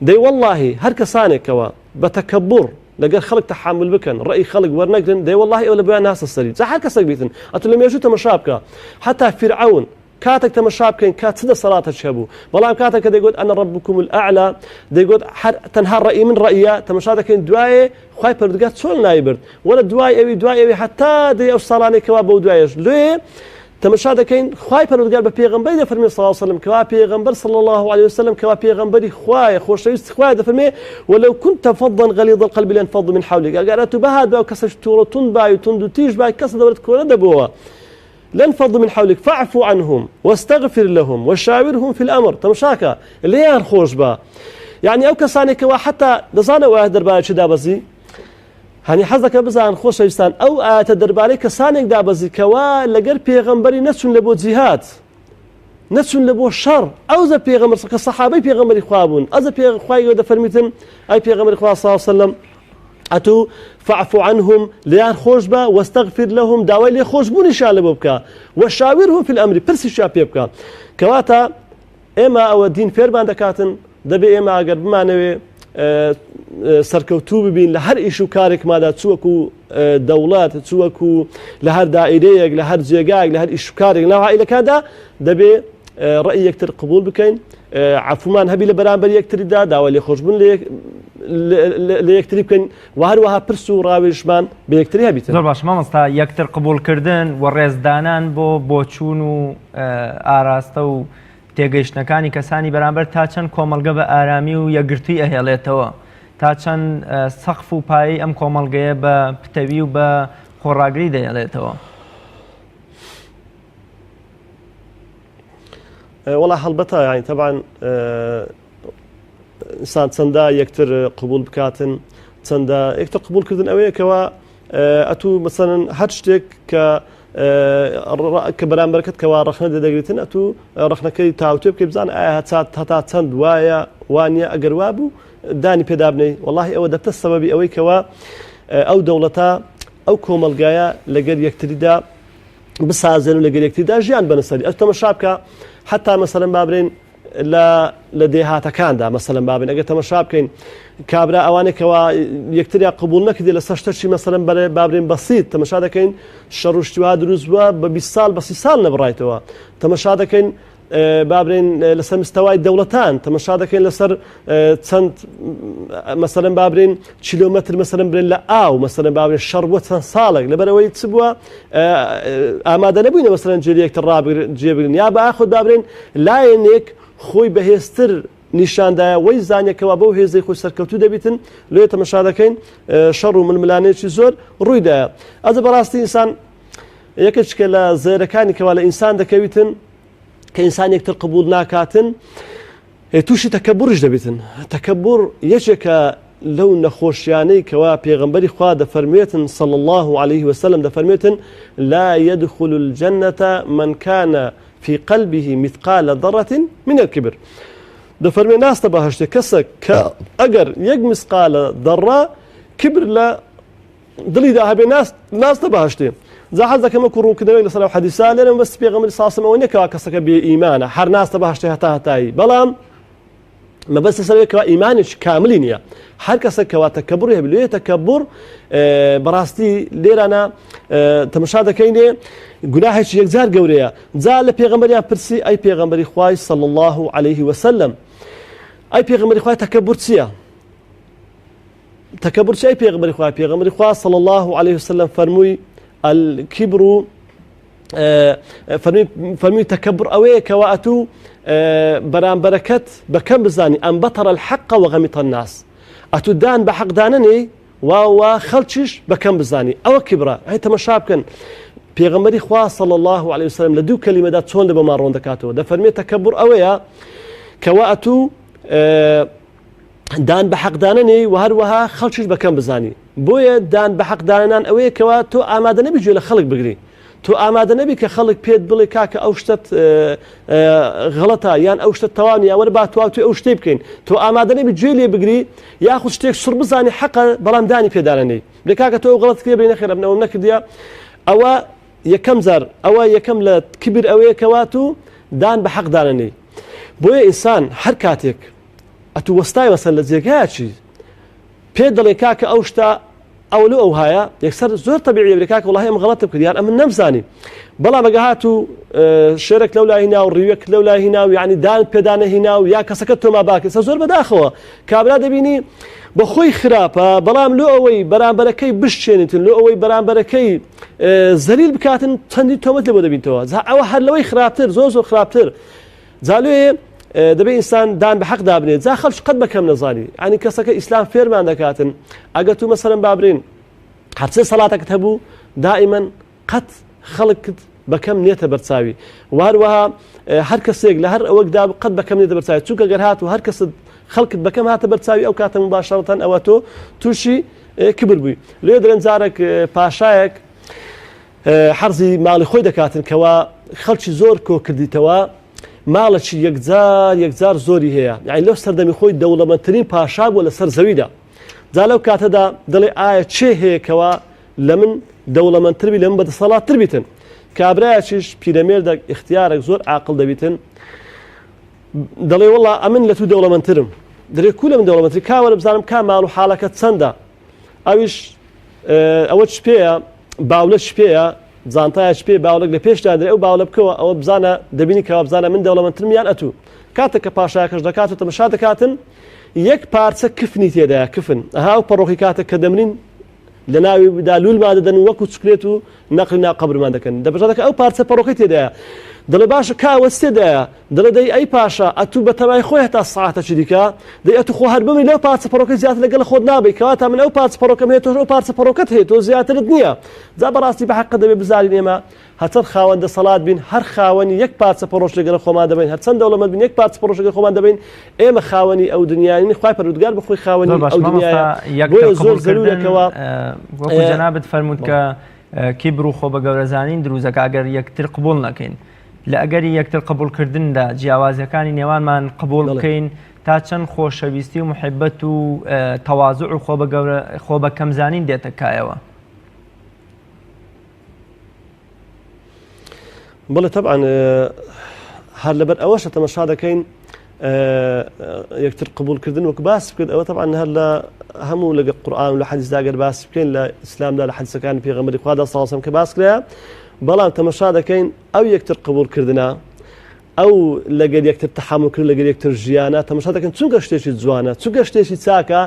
دەی والله هەر کەسانێکەوە بە تەکەبوڕ لەگەر خەڵک تەحامل بکەن ڕێی خەڵک وەرنەگرن دەی والله ئێوە لە بۆیان ناسە سەری جا هەر کەسێک بیتن ئەتۆ لە مێژوو تەماشا بکە حتا فرعون کاتێک تەماشا بکەین کات چ دەسەڵاتەش هەبوو بەڵام کاتێک کە دەیگوت ئەنە ربکم الأعلى دەیگوت تەنها ڕێی من ڕەئیە تەماشا دەکەین دوایێ خوای پەروەردگار چۆن نایبرد وەرە دوای ئەوی حتا دەی ئەو ساڵانێکەوە بەو دوایەش لێ تەماشا دەکەین خوای پەروەردگار بە پێغەمبەری دەفەرمێ صلی الله عليه وسلم کەوا پێغەمبەر صلی الله عليه وسلم کەوا پێغەمبەری خوایە خۆشەویست خوایە دەفەرمێ ولو كنت فظا غليظ القلب لانفضوا من حولك ئەگەر ئەتو بەهات بە کەسەش تووڕە تند بای و تند و تیژ بای کەسە دەبێت کۆرە دەبووە لانفضوا من حولك فاعفوا عنهم واستغفر لهم وشاورهم في الأمر تمشاكا ليان خوش با يعني ئەو کەسانێکەوە حتا دەزانەوە دەربارەی چ دابەزی هەنی حەز دەکەم بزان خۆشەویستان ئەو ئاەتە دەربارەی کەسانێک دابەزی کەوا لەگەر پێغەمبەری نەچوون لە بۆ جیهاد نەچوون لە بۆ شەڕ ئەوزە پێغەمبەر کە سەحابەی پێغەمبەری خوا بوون ئەزە خوای گەورە دەفەرمیتن ئەی پێغەمبەری خوا صلی الله علیه وسلم ئەتو فاعف عنهم لیان خۆش بە واستغفر لهم داوای لێ خۆشبوونیشان لە بۆ بکە وشاورهم في الأمر پرسیشیان پێ بکە کەواتە ئێمە ئەوە دین فێرمان دەکاتن دەبێ ئێمە ئەگەر بمانەوێ سەرکەوتوو ببین لە هەر ئیش و کارێکمادا چووەکو دەوڵات چووەکو لە هەر دائیرەیەک لە هەر جێگایەک لە هەر ئیش و کارێک لەو عائیلەکاندا دەبێ ڕەئی یەکتر قبول بکەین عفومان هەبی لە بەرامبەر یەکتریدا داوای لێ خۆشبوون لە یەکتری بکەین و هەروەها پرس و ڕاوێژمان بە یەکتری هەبیتن. زۆر باش مامۆستا یەکتر قبولکردن و ڕێزدانان بۆ چوون و ئاراستە و تێگەیشتنەکانی کەسانی بەرامبەر تا چەند کۆمەڵگە بە ئارامی و یەکگرتووی ئەهێڵێتەوە تا چەند سەقف و پایی ئەم کۆمەڵگەیە بە پتەوی و بە خۆڕاگری دەهێڵێتەوە. والله هەڵبەتە یعنی طبعا ئینسان چەندە یەکتر قبول بکاتن چەندە یەکتر قبولکردن ئەوەیەکەوە ئەتوو مەسەڵەن هەر شتێک کە بەرامبەرەکەت کەوا ڕەخنە دەدەگرێتن ئەتوو ڕەخنەکەی تاوتێ بکەی بزان ئایا هەتا چەند وایە وانە ئەگەر وا بوو دانی پێدا بنەی واللهی ئەوە دەبتە سەبەبی ئەوەی کەوا ئەو دەوڵەتە ئەو کۆمەلگایە لەگەر یەکتریدا بسازێن و لەگەر یەکتریدا ژیان بنەسەری ئەو تەمەشا بکە حتا مەسەڵەن بابرێن لە دێهاتەکاندا مەسەڵەن بابن ئەگەر تەمەشا بکەین کابرا ئەوانێکەوە یەکتریان قبول نەکردی لە سەشتەچی مەسەڵەن بەرێ بابرێن بەسیت تەمەشا دەکەین شەڕوشتیوا دروست بووە بە 20 ساڵ بە 30 ساڵ نەبڕایتەوە تەمەشا دەکەین بابرێن لەسەر مستەوای دەوڵەتان تەمەشا دەکەین لەسەر چەند مەسەڵەن بابرێن کیلۆمەتر مەسەڵەن برێن لە ئاو مەسەڵەن بابرێن شەڕ بووە چەند ساڵێک لەبەرەوەی چ بووە ئامادە نەبووینە مەسەڵەن جێری یەکتر جێبگرن یا بە ئاخۆت بابرێن لایەنێک خۆی بەهێزتر نیشاندایە وەی زانێکەوە بەو هێزەی خۆی سەرکەوتوو دەبیتن لێ تەمەشا دەکەین شەڕ و ململانێکی زۆر ڕوویدایە ئەزە بەڕاستی ئینسان یەکێکە لە زێرەکانی کەوا لە ئینسان دەکەویتن کە ئینسان یەکتر قبول ناکاتن تووشی تەکەبوڕش دەبێتن تەکەبوڕ یەکێکە لەو نەخۆشیانەی کەوا پێغەمبەری خوا دەفەرمێتن صلی الله عليه وسلم دەفەرمێتن لا يدخل الجنة من كان في قلبه مثقال ذرة من الكبر دەفەرمێ ناستە بەهەشتێ کەسە کە ئەگەر یەک مسقالە دەڕە کبر لە دڵیدا هەبێ ناستە بەهەشتێ جا حەز دەکەمە کوڕوونکردنەوەی لەسەر حەدیثا لێرەم بەست پێغەمبەری ساسم ئەوە نەکەوا کەسەکە بێ ئیمانە هەر ناستە بەهەشتێ هەتا هەتایی بەڵام مەبەستە سەرەوەیەکەوە ئیمانێکی کاملی نییە هەر کەسە کەوا تەکەبوڕ هەبێ لێ تەکەبوڕ بەڕاستی لێرانە تەمەشا دەکەینێ گوناهێکی یەکجار گەورەیە جا لە پێغەمبەریان پرسی ئەی پێغەمبەری خوای صلی الله عليه وسلم ئەی پێغەمبەری خوای تەکەبوڕ چییە تەکەبوڕ چی ئەی پێغەمبەری خوا صلی الله عليه وسلم فەرمووی الكبر فەرمووی تەکەبوڕ ئەوەیە کەوا ئەتوو بەرامبەرەکەت بەکەم بزانی ئەم بەتەڕە الحەق وغەمیط الناس ئەتوو دان بە حەقدانەنێ وا خەڵکیش بەکەم بزانی ئەوە کیبرە هەی تەمەشا بکەن پێغەمبەری خوا صلی الله عليه وسلم لە دوو کەلیمەدا چۆن لە بەمان ڕۆن دەکاتەوە دەفەرمێت تەکەبوڕ ئەوەیە کەوا ئەتوو دان بە حەقدانەنێ و هەروەها خەڵکیش بەکەم بزانی بۆیە دان بە حەقدانان ئەوەیە کەوا تۆ ئامادە نەبی گوێ لە خەڵک بگری تۆ ئامادە نەبی کە خەڵک پێت بڵێ کاکە ئەو شتت غەڵەتە یان ئەو شتت تەواو نییە وەرە با توی ئەو شتێ بکەین تۆ ئامادە نەبی گوێ لێ بگری یاخود شتێک سڕ بزانی حەقە بەڵام دانی پێدارەنەی بڵێ کاکە تۆ ئەو غەڵەت کرێ بێ نەخێرە بنەوەم نەکردیە ئەوە یەکەم زار ئەوە یەکەم لە کبر ئەوەیە کەوا تو دان بە حەقدانەی بۆیە ئینسان هەر کاتێک ئەتوو وەستای مەسەن لە جێگایەکی پێ دەڵێ کاکە ئەو شتە ئەولو ئەو هایە یەکسەر زۆر تەبیعیە بێ کاکە وڵاهی ئەم غەڵەتم کرد یان ئەمن نەمزانی بەڵام ئەگە هاتوو شێرێک لەو لای هینا و ڕیوەک لەو لای هینا و یعنی دان پێدانە هینا و یا کەسەکە تۆما باکرد زۆر بەداخەوە کابرا دەبینی بە خۆی خراپە بەڵام لۆ ئەوەی بەرامبەرەکەی بشتێنیتن لۆ ئەوەی بەرامبەرەکەی زەلیل بکاتن چەندی تۆمەت لێ بۆ دەبینەوە ئەوە هەر لەوەی خراپتر زۆر خراپتر جالوێ دەبێ ئینسان دان بە حەق دابنێت جا خەڵک قەت بەکەم نەزانی ینی کەسەکە ئیسلام فێرمان دەکاتن ئەگە تو مەسەڵەن بابرین هەرچێ سەڵاتەکەت هەبوو دائیمەن قەت خەڵکت بەکەم نێتە بەرچاوی وهروەها هەر کەسێک لە هەر ئەوەکدا قەت بەکەم نێتە بەرچاوی چونکە گەر هات و هەر کەست خەڵکت بەکەم هاتە بەرچاوی ئەو کاتە مباشەرەتەن ئەوە تۆ تووشی کبر بووی. لێ دەڵێن جارێک پاشایەک حەرزی ماڵی خۆی دەکاتن کەوا خەڵکی زۆر کۆ کردیتەوە، ماڵەکی یەکجار زۆری هەیە، یعنی لەو سەردەمی خۆی دەوڵەمەندترین پاشا بووە لەسەر زەویدا. جا لەو کاتەدا دەڵێ ئایا چێ هەیەکەوە لە من دەوڵەمەندتر بی لە من بەدەسەڵاتتر بیتن. کابرایەکیش پیرەمێردێک اختیارێک زۆر عاقڵ دەبیتن، دەڵێ وەڵا ئەمن لە تو دەوڵەمەندترم، دەرێ کو لە من دەوڵەمەندتری کاوەرە بزانم کا ماڵ و حاڵەکەت چەندە. ئەویش ئەوە چ پێیە باولە چ پێیە جانتایە چ پێ باولەک لە پێشدا دەرێ ئەو باولە بکەوە ئەوە بزانە دەبینی کەوا بزانە من دەوڵەمەندترم یان ئەتوو. کاتێک کە پاشایەکەش دەکات و تەماشا دەکاتن یەک پارچە کفنی تێدایە کفن ئەها و پەڕۆخی کاتێک کە دەمرین لە ناویدا لولمان دەدەن وەکو چکلێت و نەقلی ناو قەبرمان دەکەن. دەبژێتەکە ئەو پارچە پەڕۆخی تێدایە دەڵێ باشە کاوە تێدایە دەڵێ دەی ئەی پاشا ئەتوو بە تەمای خۆی هەتا ساعتەی دیکە دەی ئەتوو خۆ هەر بمری لەو پارچە پەڕۆکەی زیاتر لەگەڵ خۆت نابێت کەواتە من ئەو پارچە پەڕۆکەم هەیە تۆ ئەو پارچە پەڕۆکەت هەیە تۆ زیاترت نییە. جا بەڕاستی بەحەقە دەبێت بزانین ئێمە هەچەند خاوەندە سەڵات بین هەر خاوەنی یەک پارچە پەڕۆش لەگەڵ خۆمان دەبین، هەرچەند دەوڵەمەند بین یەک پارچە پەڕۆش لەگەڵ خۆمان دەبین. ئێمە خاوەنی ئەو دنیای خوای پەروەردگار بخۆی خاوەنی ئەو دنیایە. بۆیە زۆر زەرورەکەوە وەکو جەنابەت فەرمووت کە کیبر و خۆ بە گەورەزانین دروزەکە ئەگەر یەکتر قبول نەکەین لە ئەگەری یەکتر قبولکردندا جیاوازەکانی نێوانمان قبول بکەین تا چەند خۆشەویستی و محبەت و تەواضع و خۆ بە کەمزانین دێتە کایەوە. بەڵێ طبعا هەر لەبەر ئەوەشە تەماشا دەکەین یەکتر قبولکردن وەک باس بکرد ئەوە طبعا هەر لە هەموو لەگە قورئان و لە حەدیثدا ئەگەر باس بکەین لە ئیسلامدا لە حەدیثەکانی پێغەمبەری خوادا صلی الله علیه و سلم کە باس کرا، بەڵام تەماشا دەکەین ئەو یەکتر قبولکردنە ئەو لەگەر یەکتر تەحامل کرد لەگەر یەکتر ژیانە تەماشا دەکەن چونکە شتێکی جوانە چونکە شتێکی چاکە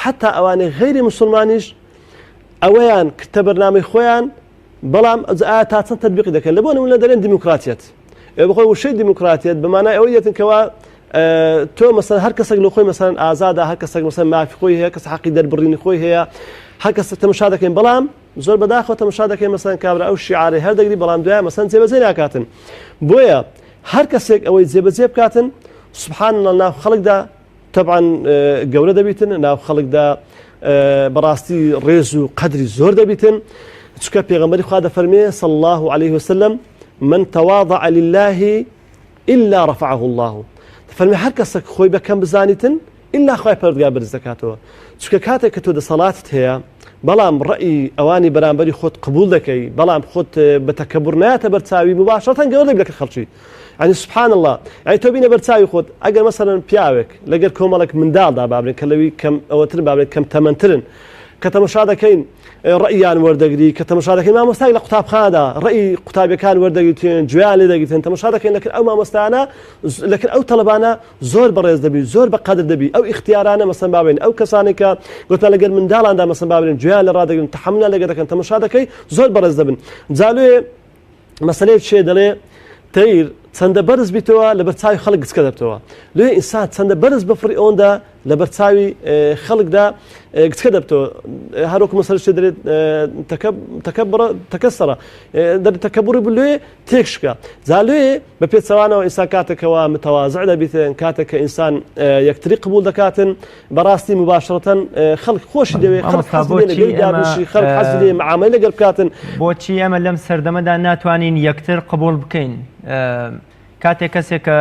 حتا ئەوانەی غەیری موسڵمانیش ئەوەیان کردە بەرنامەی خۆیان، بەڵام ئایا تا چەند تەطبیقی دەکەن. لە بۆ نمونە دەڵێن دیموکراتیەت ئێوە بخۆی وشەی دیموکراتیەت بەمانای ئەوەی دێتن کەوا تۆ مەسەڵەن هەر کەسێک لە خۆی مەسەڵەن ئازادە، هەر کەسێک مەسەڵەن مافی خۆی هەیە، کەس حەقی دەربڕینی خۆی هەیە، هەر کەس تەماشا دەکەین، بەڵام زۆر بەداخەوە تەماشا دەکەین مەسەڵەن کابرا ئەو شیعارەی هەر دەگری بەڵام دوایە مەسەڵەن جێبەجێ ناکاتن. بۆیە هەر کەسێک ئەوەی جێبەجێ بکاتن سبحان الله ناو خەڵکدا طبعا گەورە دەبیتن، ناو خەڵکدا بەڕاستی ڕێز و قەدری زۆر دەبیتن. چونکە پێغەمبەری خوا دەفەرمێ صلی الله عليه وسلم من تواضع لله إلا رفعه الله. دەفەرمێ هەر کەسێک خۆی بەکەم بزانیتن ئیلا خوای پەروەردگار بەرز دەکاتەوە. چونکە کاتێک کە تۆ دەسەڵاتت هەیە بەڵام ڕەئی ئەوانی بەرامبەری خۆت قبول دەکەی، بەڵام خۆت بە تەکەببوڕ نایەتە بەرچاوی مباشرەتەن گەورە دەبێت لە خەڵکی. يعني سبحان الله يعني تۆ بینە بەرچاوی خۆت ئەگەر مەسەڵەن پیاوێک لەگەر کۆمەڵێک منداڵدا بابرێن کە لەوی کەم ئەوەتر بابرێن کەم تەمەنترن کە تەماشا دەکەین ڕەئیان وەردەگری، کە تەماشا دەکەین مامۆستای لە قوتابخانەدا ڕەئی قوتابیەکان وەردەگریتن جویان لێ دەگریتن، تەماشا دەکەین لەکن ئەو مامۆستایانە لەکن ئەو تەلەبانە زۆر بەڕێز دەبی، زۆر بەقەدر دەبی. ئەو اختیارانە مەسەڵەن بابین ئەو کەسانی کە گوتمان لەگەر منداڵاندا مەسەڵەن بابرێن جویان لە ڕادەگرن تەحەمولیان لەگەر دەکەن تەماشا دەکەی زۆر بەڕێز دەبن. جا لێ مەسەلەیەک چێ دەڵێ تەیر چەندە بەرز بیتەوە لە بەرچاوی خەڵک گچکە دەبتەوە. لێ ئینسان چەندە بەرز بەفری ئەوەندا لە بەرچاوی خەڵکدا گچکە دەبتەوە. هەروەکو مەسەلە چێ دەڵێت تەکەسەرە تەکەبوڕی لێ تێکشکە. جا لێ بە پێچەوانەوە ئینسان کاتێکەوە متەواضع دەبیتن، کاتێک کە ئینسان یەکتری قبول دەکاتن بەڕاستی مباشرەتەن خەڵک خۆشی دەوێت، خەڵک حەزی لێ معاملەی لەگەڵ بکاتن. بۆچی ئێمە لەم سەردەمەدا ناتوانین یەکتر قبول بکەین؟ کاتێک کەسێک کە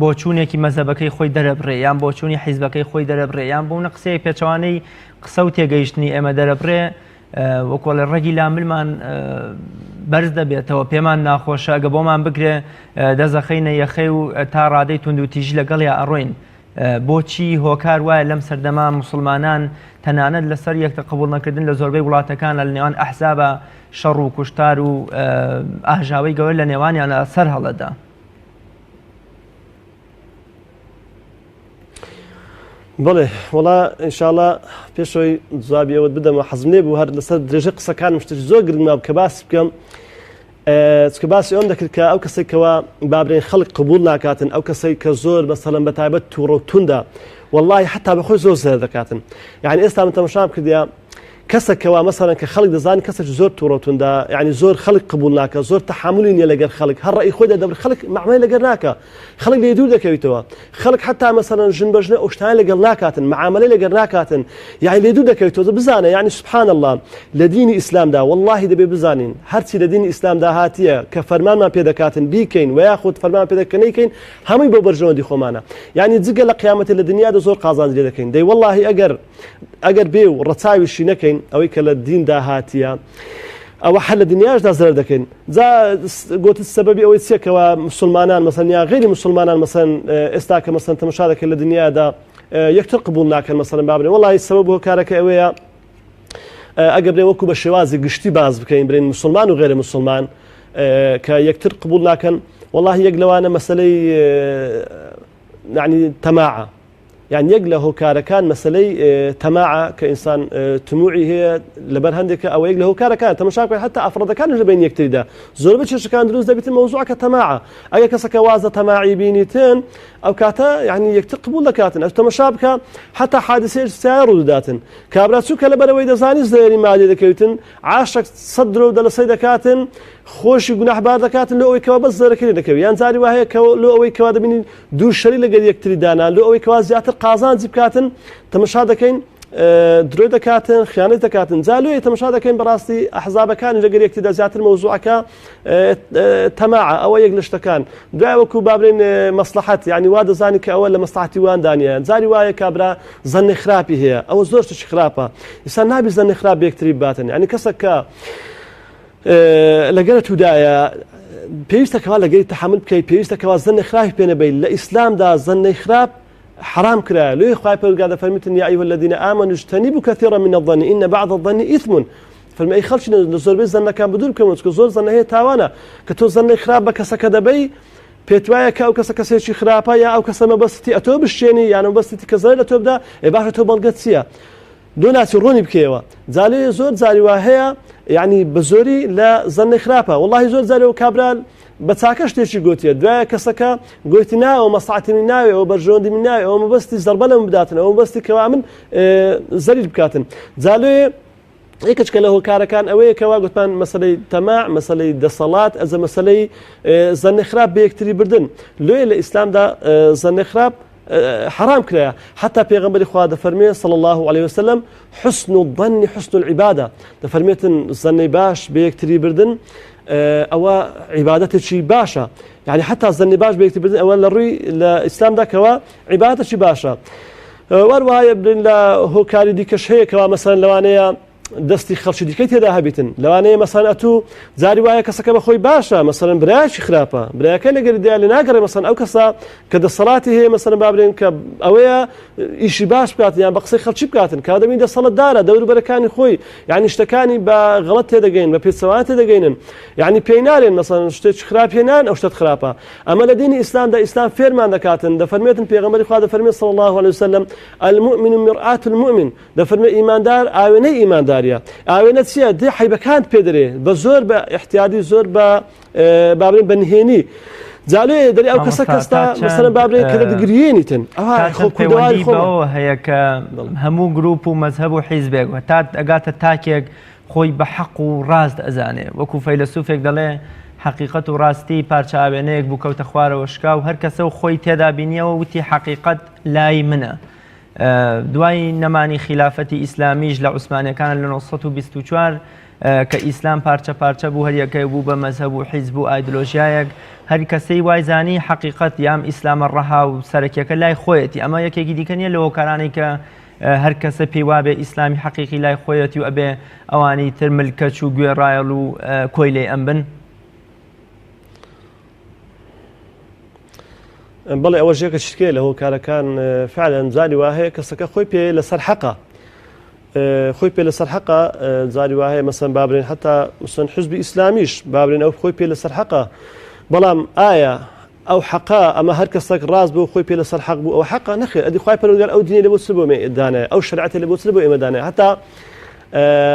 بۆ چوونێکی مەزەبەکەی خۆی دەرەبڕێ یان بۆ چوونی حیزبەکەی خۆی دەرەبڕێ یان بۆ قسەیە پێچەوانەی قسە و تێگەیشتنی ئێمە دەرەبڕێ وەکو لە ڕێگی لاملمان بەرز دەبێتەوە، پێمان ناخۆشە ئەگە بۆمان بگرێ دەزەخەینە یەخەی و تا ڕادەی تونند و تیژی لەگەڵیا ئەڕۆین. بۆچی هۆکار وایە لەم سەردەما موسڵمانان تەنانەت لەسەر یەکتر قبول نەکردن لە زۆربەی وڵاتەکان لە نێوان ئەحزابە شەڕ و کوشتار و ئاژاوی گەورە لە نێوانیانە سەر هەڵەدا؟ بەڵێ وڵا ئینشاءڵڵا پێشەوەی جوابی ئەوەت بدەمە حەزم لێ بوو هەر لەسەر درێژەی قسەکانم شتێکی زۆر گرنگما کە باس بکەم. چکە باسی ئەوم دەکرد کە ئەو کەسێکەوە بابرێن خەڵک قبول ناکاتن، ئەو کەسێک کە زۆر مەسەڵەن بەتایبەت تووڕە و توندا وەڵڵاهی حتا بەخۆی زۆر زێر دەکاتن. یعنی ئێستا من تەماشام کردیا کەسێکەوە مەسەڵەن کە خەڵک دەزانین کەسێک زۆر تووڕەتوندا یعنی زۆر خەڵک قبول ناکە زۆر تەحاملی نیە لەگەر خەڵک هەر ڕێی خۆی دەبر خەڵک مەعاملەی لەگەر ناکە خەڵک لێ دوور دەکەویتەوە خەڵک حتا مەسەڵەن ژن بەژنە ئەو شتانە لەگەڵ ناکاتن مەعاملەی لەگەر ناکاتن یعنی لێ دوور دەکەویتەوە بزانە یعنی سبحان الله لە دینی ئیسلامدا واللهی دەبێ بزانین هەرچی لە دینی ئیسلامدا هاتیە کە فەرمانمان پێ دەکاتن بیکەین و یاخود فەرمان پێ دەکەن نەیکەین هەمووی بۆ بەرژەوەندی خۆمانە یعنی جگە لە قیامەتە لە دنیادا زۆر قازانج لێ دەکەین دەی واللهی ئەگەر بێ و ڕەچاویشی نەکەین ئەوەی کە لە دیندا هاتیە ئەوە حل لە دنیاشدا زەر دەکەین جا گوتت سەبەبی ئەوەی چیەکەوە مسلمانان مەسەن یا غیری مسلمانان مەسەن ئێستا کە مەسەن تەماشا دەکەن لە دنیادا یەکتر قبول ناکەن مەسەن بابنێ وڵی سەبەب بۆ کارەکە ئەوەیە ئەگەر بێ وەکو بە شێوازی گشتی باز بکەین برین مسلمان و غێرە مسلمان کە یەکتر قبول ناکەن والله یەک لەوانە مەسەلەی یعنی تەماعە يعني يقله كاركان مسألة تماعة كإنسان تموعي هي لبرهندك أو يقله كاركان تمشاكل حتى أفراد كان بين يكتري ده زور بتشش كان دروز ده بيت الموضوع كتماعة أي كسك وازة تماعي بينيتين أو كاتا يعني يقبول لكاتن أو تمشابك حتى حادثة سيارة وداتن كابراتسو كلبروي دزاني زيري مالي دكيتن عاشك صدروا دل سيد كاتن خوش جناح بار دكاتن لو أويكوا بس زركلي دكوي يعني زاري وهي لو أويكوا دبني دو شري لقد يكتري دانا لو أويكوا زيادة قازان زيب كاتن تمشى دكين درو دكاتن خيانة دكاتن زالو تمشى دكين براستي أحزاب كان لقد يكتري زيادة الموضوع كا تماعة أو يجلش تكان دعوة كوبابرين مصلحة يعني واد زاني كأول مصلحتي وان دانيا زاري وهي كابرا ظن خرابي هي أو زورش خرابة إنسان نابي ظن خراب يكتري باتن يعني كسك لەگەرە تودایە پێویستەکەوا لەگەری تەحمل بکەیت پێویستەکەوا زەنی خراپی پێ نەبێت لە ئیسلامدا زەنی خراپ حرام کرا لێ خوای پەروەردگار دەفەرمێتن یا ئەیها الذین آمنوا اجتنبوا كثيرا من الظن إن بعض الظن إثم فەرمێ خەڵکی لە زۆربەی زەنەکان بدور بکەون چکە زۆر زەنە هەیە تاوانە کە تۆ زەنی خراپ بە کەسەکە دەبەی پێت وایە کە ئەو کەسە کەسێکی خراپە یا ئەو کەسە مەبەستی ئەتۆ بشتێنی یان مەبەستی کە زەر لە تۆ بدا باشە تۆ بەڵگەت چییە دو ناسی ڕوونی بکەوە جالێ زۆر جاری وا هەیە يعني بزوري لا ظن خرافة والله زور زاري وكابرال بتساكش تيجي قوتيه دواء كسكا قوتنا ومصلحتي من ناوي أو برجوندي من ناوي أو مبستي زربنا من بداتنا أو مبستي كوامن زرير بكاتن زالو هيك كله كاركان أوي كوا قلت من مسألة تماع مسألة دصلات إذا مسألة ظن خراب بيكتري بردن لو الإسلام ده ظن خراب حرام كلا حتى پیغمبر خدا دفرمي صلى الله عليه وسلم حسن الظن حسن العبادة دفرميت الظن باش بيكتري بردن أو عبادته شي باشا يعني حتى الظن باش بيكتري بردن أول الروي الإسلام ده كوا عبادته شي باشا وروها ابن لا هو كاري ديكش هيك مثلا لوانيا دەستی خەڵکی دیکەی تێدا هەبیتن لەوانەیە مەسەن ئەتوو جاری وایە کەسەکە بەخۆی باشە مەسەن برایکی خراپە برایەکە لەگەری دیا لێ ناگەڕێ مەسەن ئەو کەسە کە دەسەڵاتی هەیە مەسەن بابرێن کە ئەوەیە ئیشی باش بکات یان بە قسەی خەڵکی بکاتن کادەمی دەسەڵەتدارە دەوروبەرەکانی خۆی یعنی شتەکانی بە غەڵەت تێدەگەین بە پێچەوانە تێدەگەینن یعنی پێی نارێن مەسەن شتێکی خراپی هێنان ئەو شتت خراپە ئەمە لە دینی ئیسلامدا ئیسلام فێرمان دەکاتن دەفەرمێتن پێغەمبەری خوا دەفەرمێت صلی الله عليه وسلم المؤمن مرآة المؤمن دەفەرمێ ئیماندار ئاوێنەی ئیمانداریە نتيجة دي حيبة كانت بيدري بزور باحتياطي زور بابرين بنهيني زالي دري أو كسا مثلا بابرين كذا دقرييني تن خو كدوالي خو هي همو جروب ومذهب وحزب وتات أجات التاكيك خوي بحق وراس أزانه وكو فيلسوفك دله حقيقة وراستي بارش عبنيك بوكوت خوار وشكا وهر كسو خوي تدا بينيا وتي حقيقة لاي منه دوای نەمانی خلافەتی ئیسلامیش لە عوسمانیەکان لە 1924 کە ئیسلام پارچە پارچە بوو هەریەکەی بوو بە مەزهب و حیزب و ئایدۆلۆژیایەک هەر کەسەی وایزانی حقیقەت یام ئیسلامە ڕەها و سەرەکیەکە لای خۆیەتی ئەمە یەکێکی دیکە نیە لە هۆکارانی کە هەر کەسە پێی وابێ ئیسلامی حقیقی لای خۆیەتی و ئەبێ ئەوانی تر ملکەچ و گوێڕایەڵ و کۆی لێ ئەم بن بەڵێ ئەوە ژێکە شتکێ لە هۆکارەکان فعلا زاری وهەیە کەسەکە خۆی پێ لەسەر حەقە خۆی پێ لەسەر حەقە زاری وهەیە مەسەن بابرێن حتا مەسەن حزبی ئیسلامیش بابرێن ئەو خۆی پێ لەسەر حەقە بەڵام ئایا ئەو حەقا ئەمە هەر کەسێک ڕاست بوو خۆی پێ لەسەر حەق بوو ئەو حەقە نەخێر ئەدی خوای پەروەردگار ئەو دینی لە بۆ چ بۆ ئێمەدانێ ئەو شەریعەتە لە بۆ چ بۆ ئێمەدانێ هەتا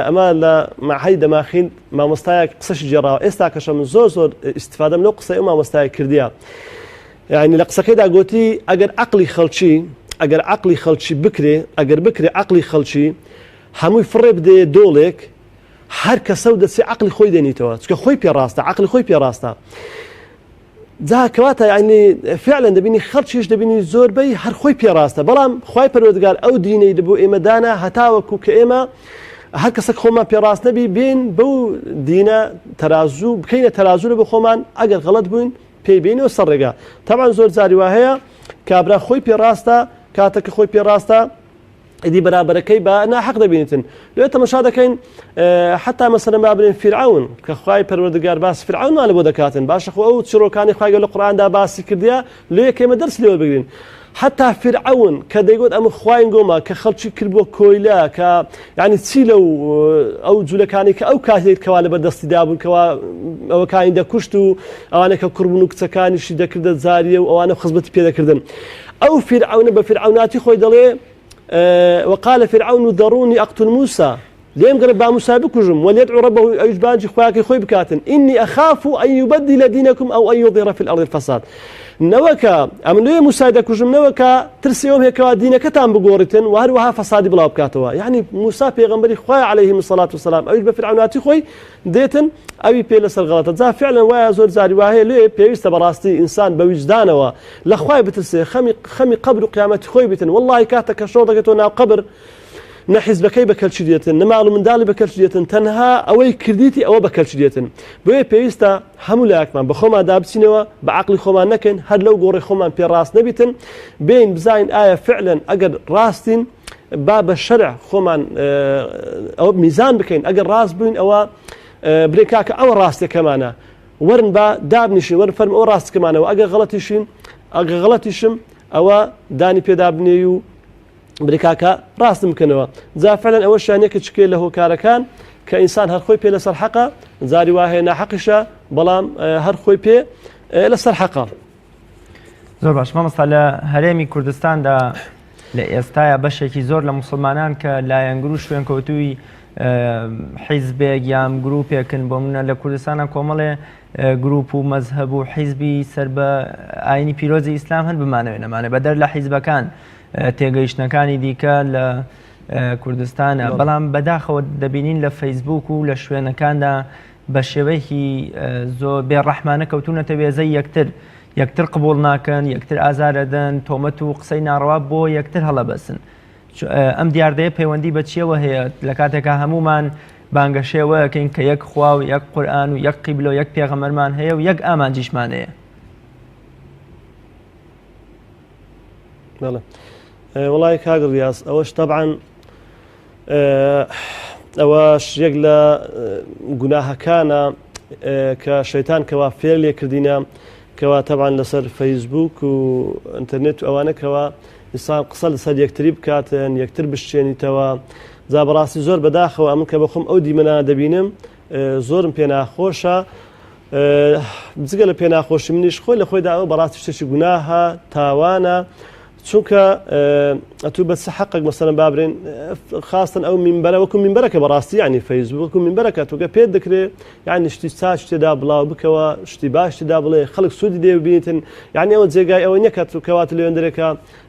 ئەمە لە مەعهەدی دەماخین مامۆستایەک قسەشی جێڕاوە ئێستا کەشە من زۆر ئیستیفادەم لەو قسەی ئەو مامۆستایە کردیە يعني لقسكيدا قوتي اگر عقلي خلشي بكري اگر بكري عقلي خلشي هەمووی فڕێ بدێ دۆڵێک هەر کەسە و دەچێ عەقڵی خۆی دێنیتەوە چونکە خۆی پێڕاستە عەقڵی خۆی پێڕاستە جا کەواتە یعنی فعلا دەبینی خەڵکیش دەبینی زۆربەی هەر خۆی پێڕاستە بەڵام خوای پەروەردگار ئەو دینەی بۆ ئێمە دانا هەتاوەکو کە ئێمە هەر کەسێک خۆمان پێڕاست نەبی بین بەو دینە تەرازوو بکەینە تەرازوو بە خۆمان ئەگەر غەڵەت بووین پێی بینەوە سەر ڕێگا تەمان زۆر جاری وا هەیە کابرا خۆی پێڕاستە کاتێککە خۆی پێڕاستە ئیدی بەرابەرەکەی بە ناحەق دەبینێتن لێ تەماشا دەکەین حتا مەسەلەن با بڵێن فیرعون کە خوای پەروەردگار باسی فیرعونمان لە بۆ دەکاتن باشە خۆ ئەو چیرۆکانی خوای لە قورئاندا باسی کردیە لێ ئێمە دەرس لێوە بگرین حتا فیرعون کە دەیگوت ئەمە خواین گۆما کە خەڵکی کرد بۆ کۆیلا کە یعنی چی لەو ئەو جوولەکانی کە ئەو کاتێک کەوا لەبەر دەستیدا بوون کەوا ئەوەکانی دەکوشت و ئەوانە کە کوڕبوون و کچەکانیشی دەکردە زاریە و ئەوانە خزمەتی پێدەکردن ئەو فیرعونە بە فیرعوناتی خۆی دەڵێ وقال فرعون ذروني أقتل موسى لێم گەڕێ با موسا بکوژم وليدعو ربه ئەویش بانجی خۆیاکەی خۆی بکاتن إني أخاف أن يبدل دينكم أو أن يظهر في الأرض الفساد نەوەکە ئەم لێ موسای دەکوژم نەوەکە ترسیەوەم هێکەوە دینەکەتان بگۆڕیتن و هەروەها فەسادی بڵاو بکاتەوە یعنی موسا پێغەمبەری خوای عەلەیهی الصەلاة والسلام ئەویش بە فرعوناتی خۆی دێتن ئەوی پێ لەسەر غەڵەتە جا فعلا وایە زۆر جاری وایە لێ پێویستە بەڕاستی ئینسان بە وجدانەوە لە خوای بترسێ خەمی قەبر و قیامەتی خۆی بیتن واللهی کاتە کە شۆڕ دەکەێتەوە ناو قەبر نە حیزبەکەی بەکەلچی دێتن نە ماڵ و منداڵی بەکەلچی دێتن تەنها ئەوەی کردیتی ئەوە بەکەلچی دێتن بۆیە پێویستە هەموو لایەکمان بە خۆمان دابچینەوە بە عەقڵی خۆمان نەکەین هەر لەو گۆڕی خۆمان پێڕاست نەبیتن بین بزاین ئایا فعلا ئەگەر ڕاستین با بە شەرع خۆمان ئەوە میزان بکەین ئەگەر ڕاست بووین ئەوە برێ کاکە ئەوە ڕاستیەکەمانە ورن با دابنیشین ورن فەرم ئەوە ڕاستەکەمانەوە ئەگەر غەڵەتیشم ئەوە دانی پێدا بنێ و بریکاکە ڕاستم بکەنەوە جا فعلا ئەوە شانێکە چکێ لە هۆکارەکان کە ئینسان هەر خۆی پێ لەسەر حەقە جاری وایە ناحەقیشە بەڵام هەر خۆی پێ لەسەر حەقە زۆر باش مامۆستا لە هەرێمی کوردستاندا لە ئێستاە بەشێکی زۆر لە مسلمانان کە لایەنگر و شوێن کەوتووی حیزبێک یان گروپێکن بۆ منە لە کوردستانە کۆمەڵێ گروپ و مەزهب و حیزبی سەر بە ئاینی پیرۆزی ئیسلام هەن بمانەوێ نەمانێ بەدەر لە حیزبەکان تێگەیشتنەکانی دیکە لە کوردستانە بەڵام بەداخەوە دەبینین لە فەیسبوک و لە شوێنەکاندا بە شێوەیەکی زۆر بێڕەحمانە کەوتونەتە وێزەی یەکتر قبول ناکەن یەکتر ئازارەدەن تۆمەت و قسەی ناڕەوا بۆ یەکتر هەڵەبەسن ئەم دیاردەیە پەیوەندی بە چیەوە هەیە لە کاتێکە هەمومان بانگە شێوەیەکەین کە یەک خوا و یەک قورئان و یەک قیبلە و یەک پێغەمبەرمان هەیە و یەک ئامانجیشمان هەیە وڵای کاگڕ ریاض ئەوەش طبعا ئەوەش یەک لە گوناهەکانە کە شەیتان کەوا فێر لێ کردینە کەوا طبعا لەسەر فەیسبوک و ئینتەرنێت و ئەوانە کەوا ئینسان قسە لەسەر یەکتری بکاتن یەکتر بشتێنیتەوە جا بەڕاستی زۆر بەداخەوە ئەمن کە بەخۆم ئەو دیمەنە دەبینم زۆرم پێ ناخۆشە جگە لە پێ ناخۆشی منیش خۆی لە خۆیدا ئەوە بەڕاستی شتێکی گوناهە تاوانە چونکە ئەتوو بە چ حەقێک مەسەلەن بابرێن خاستن ئەو مینبەرە وەکو مینبەرەکە بەڕاستی یعنی فەیسبوک وەکو مینبەرەکە تۆگە پێت دەکرێت یعنی شتی چاچ تێدا بڵاو بکەوە شتی باش تێدا بڵێ خەڵک سوودی دێ ببینێتن یعنی ئەوە جێگای ئەوە نییە کە کەواتە لێوێندەرێکە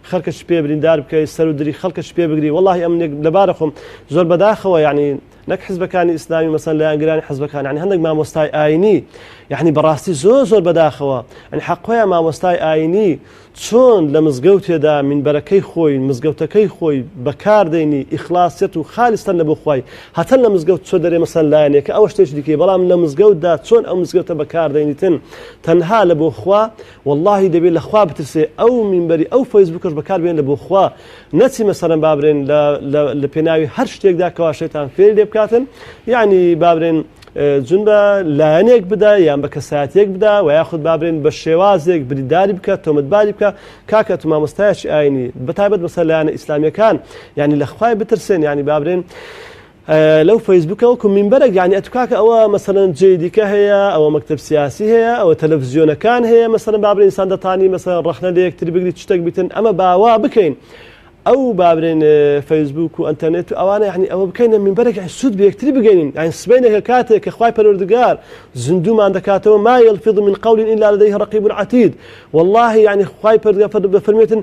خەڵکەش پێ بریندار بکەیت سەر و دری خەڵکەش پێ بگری وەڵڵاهی ئەم لەبارە خۆم زۆر بەداخەوە یعنی نەک حزبەکانی ئیسلامی مەسەلەن لە ئەنگرانی حزبەکان یعنی هەندێک مامۆستای ئاینی یعنی بەڕاستی زۆر بەداخەوە یعنی حەقۆیە مامۆستای ئاینی چۆن لە مزگەوتێدا مینبەرەکەی خۆی مزگەوتەکەی خۆی بەکاردێنی ئیخلاسیەت و خالیستان لە بۆ خوای هەتەن لە مزگەوت چۆ دەرێ مەسەلەن لایەنێکە ئەوە شتێکی دیکەی بەڵام لە مزگەوتدا چۆن ئەو مزگەوتە بەکاردێنیتن تەنها لە بۆ خوا واللهی دەبێت لە خوا بترسێ ئەو مینبەری ئەو فەیسبوکەش بەکاربێن لە بۆ خوا نەچی مەسەلەن بابرێن لە پێناوی هەر شتێکدا کەوا شەیتان فێری لێ بکاتن یعنی بابرێن جون بە لایەنێک بدا یان بە کەسایەتێک بدا و یاخود بابرێن بە شێوازێک بریداری بکات تۆمەتباری بکە کاکە تو مامۆستایەکی ئاینی بەتایبەت مەسەلەن لایەنە ئیسلامیەکان یعنی لە خوای بترسێن یعنی بابرێن لەو فەیسبوکە وەکو مینبەرێک یعنی ئەتو کاکە ئەوە مەسەلەن جێی دیکە هەیە ئەوە مەکتەب سیاسی هەیە ئەوە تەلەڤیزیۆنەکان هەیە مەسەلەن بابرێن ئینسان دەتانی مەسەلەن ڕەخنە لە یەکتری بگریت شتێک بیتن ئەمە باوا بکەین ئەو بابرێن فەیسبوک و ئەنتەرنێت و ئەوانە یعنی ئەوە بکەینە مینبەرێک سوود بە یەکتری بگەینین یعنی سبەینێکە کاتێک کە خوای پەروەردگار زیندومان دەکاتەوە ما يلفظ من قول إلا لديه رقيب عتيد والله يعني خوای پەروەردگار بفەرمێتن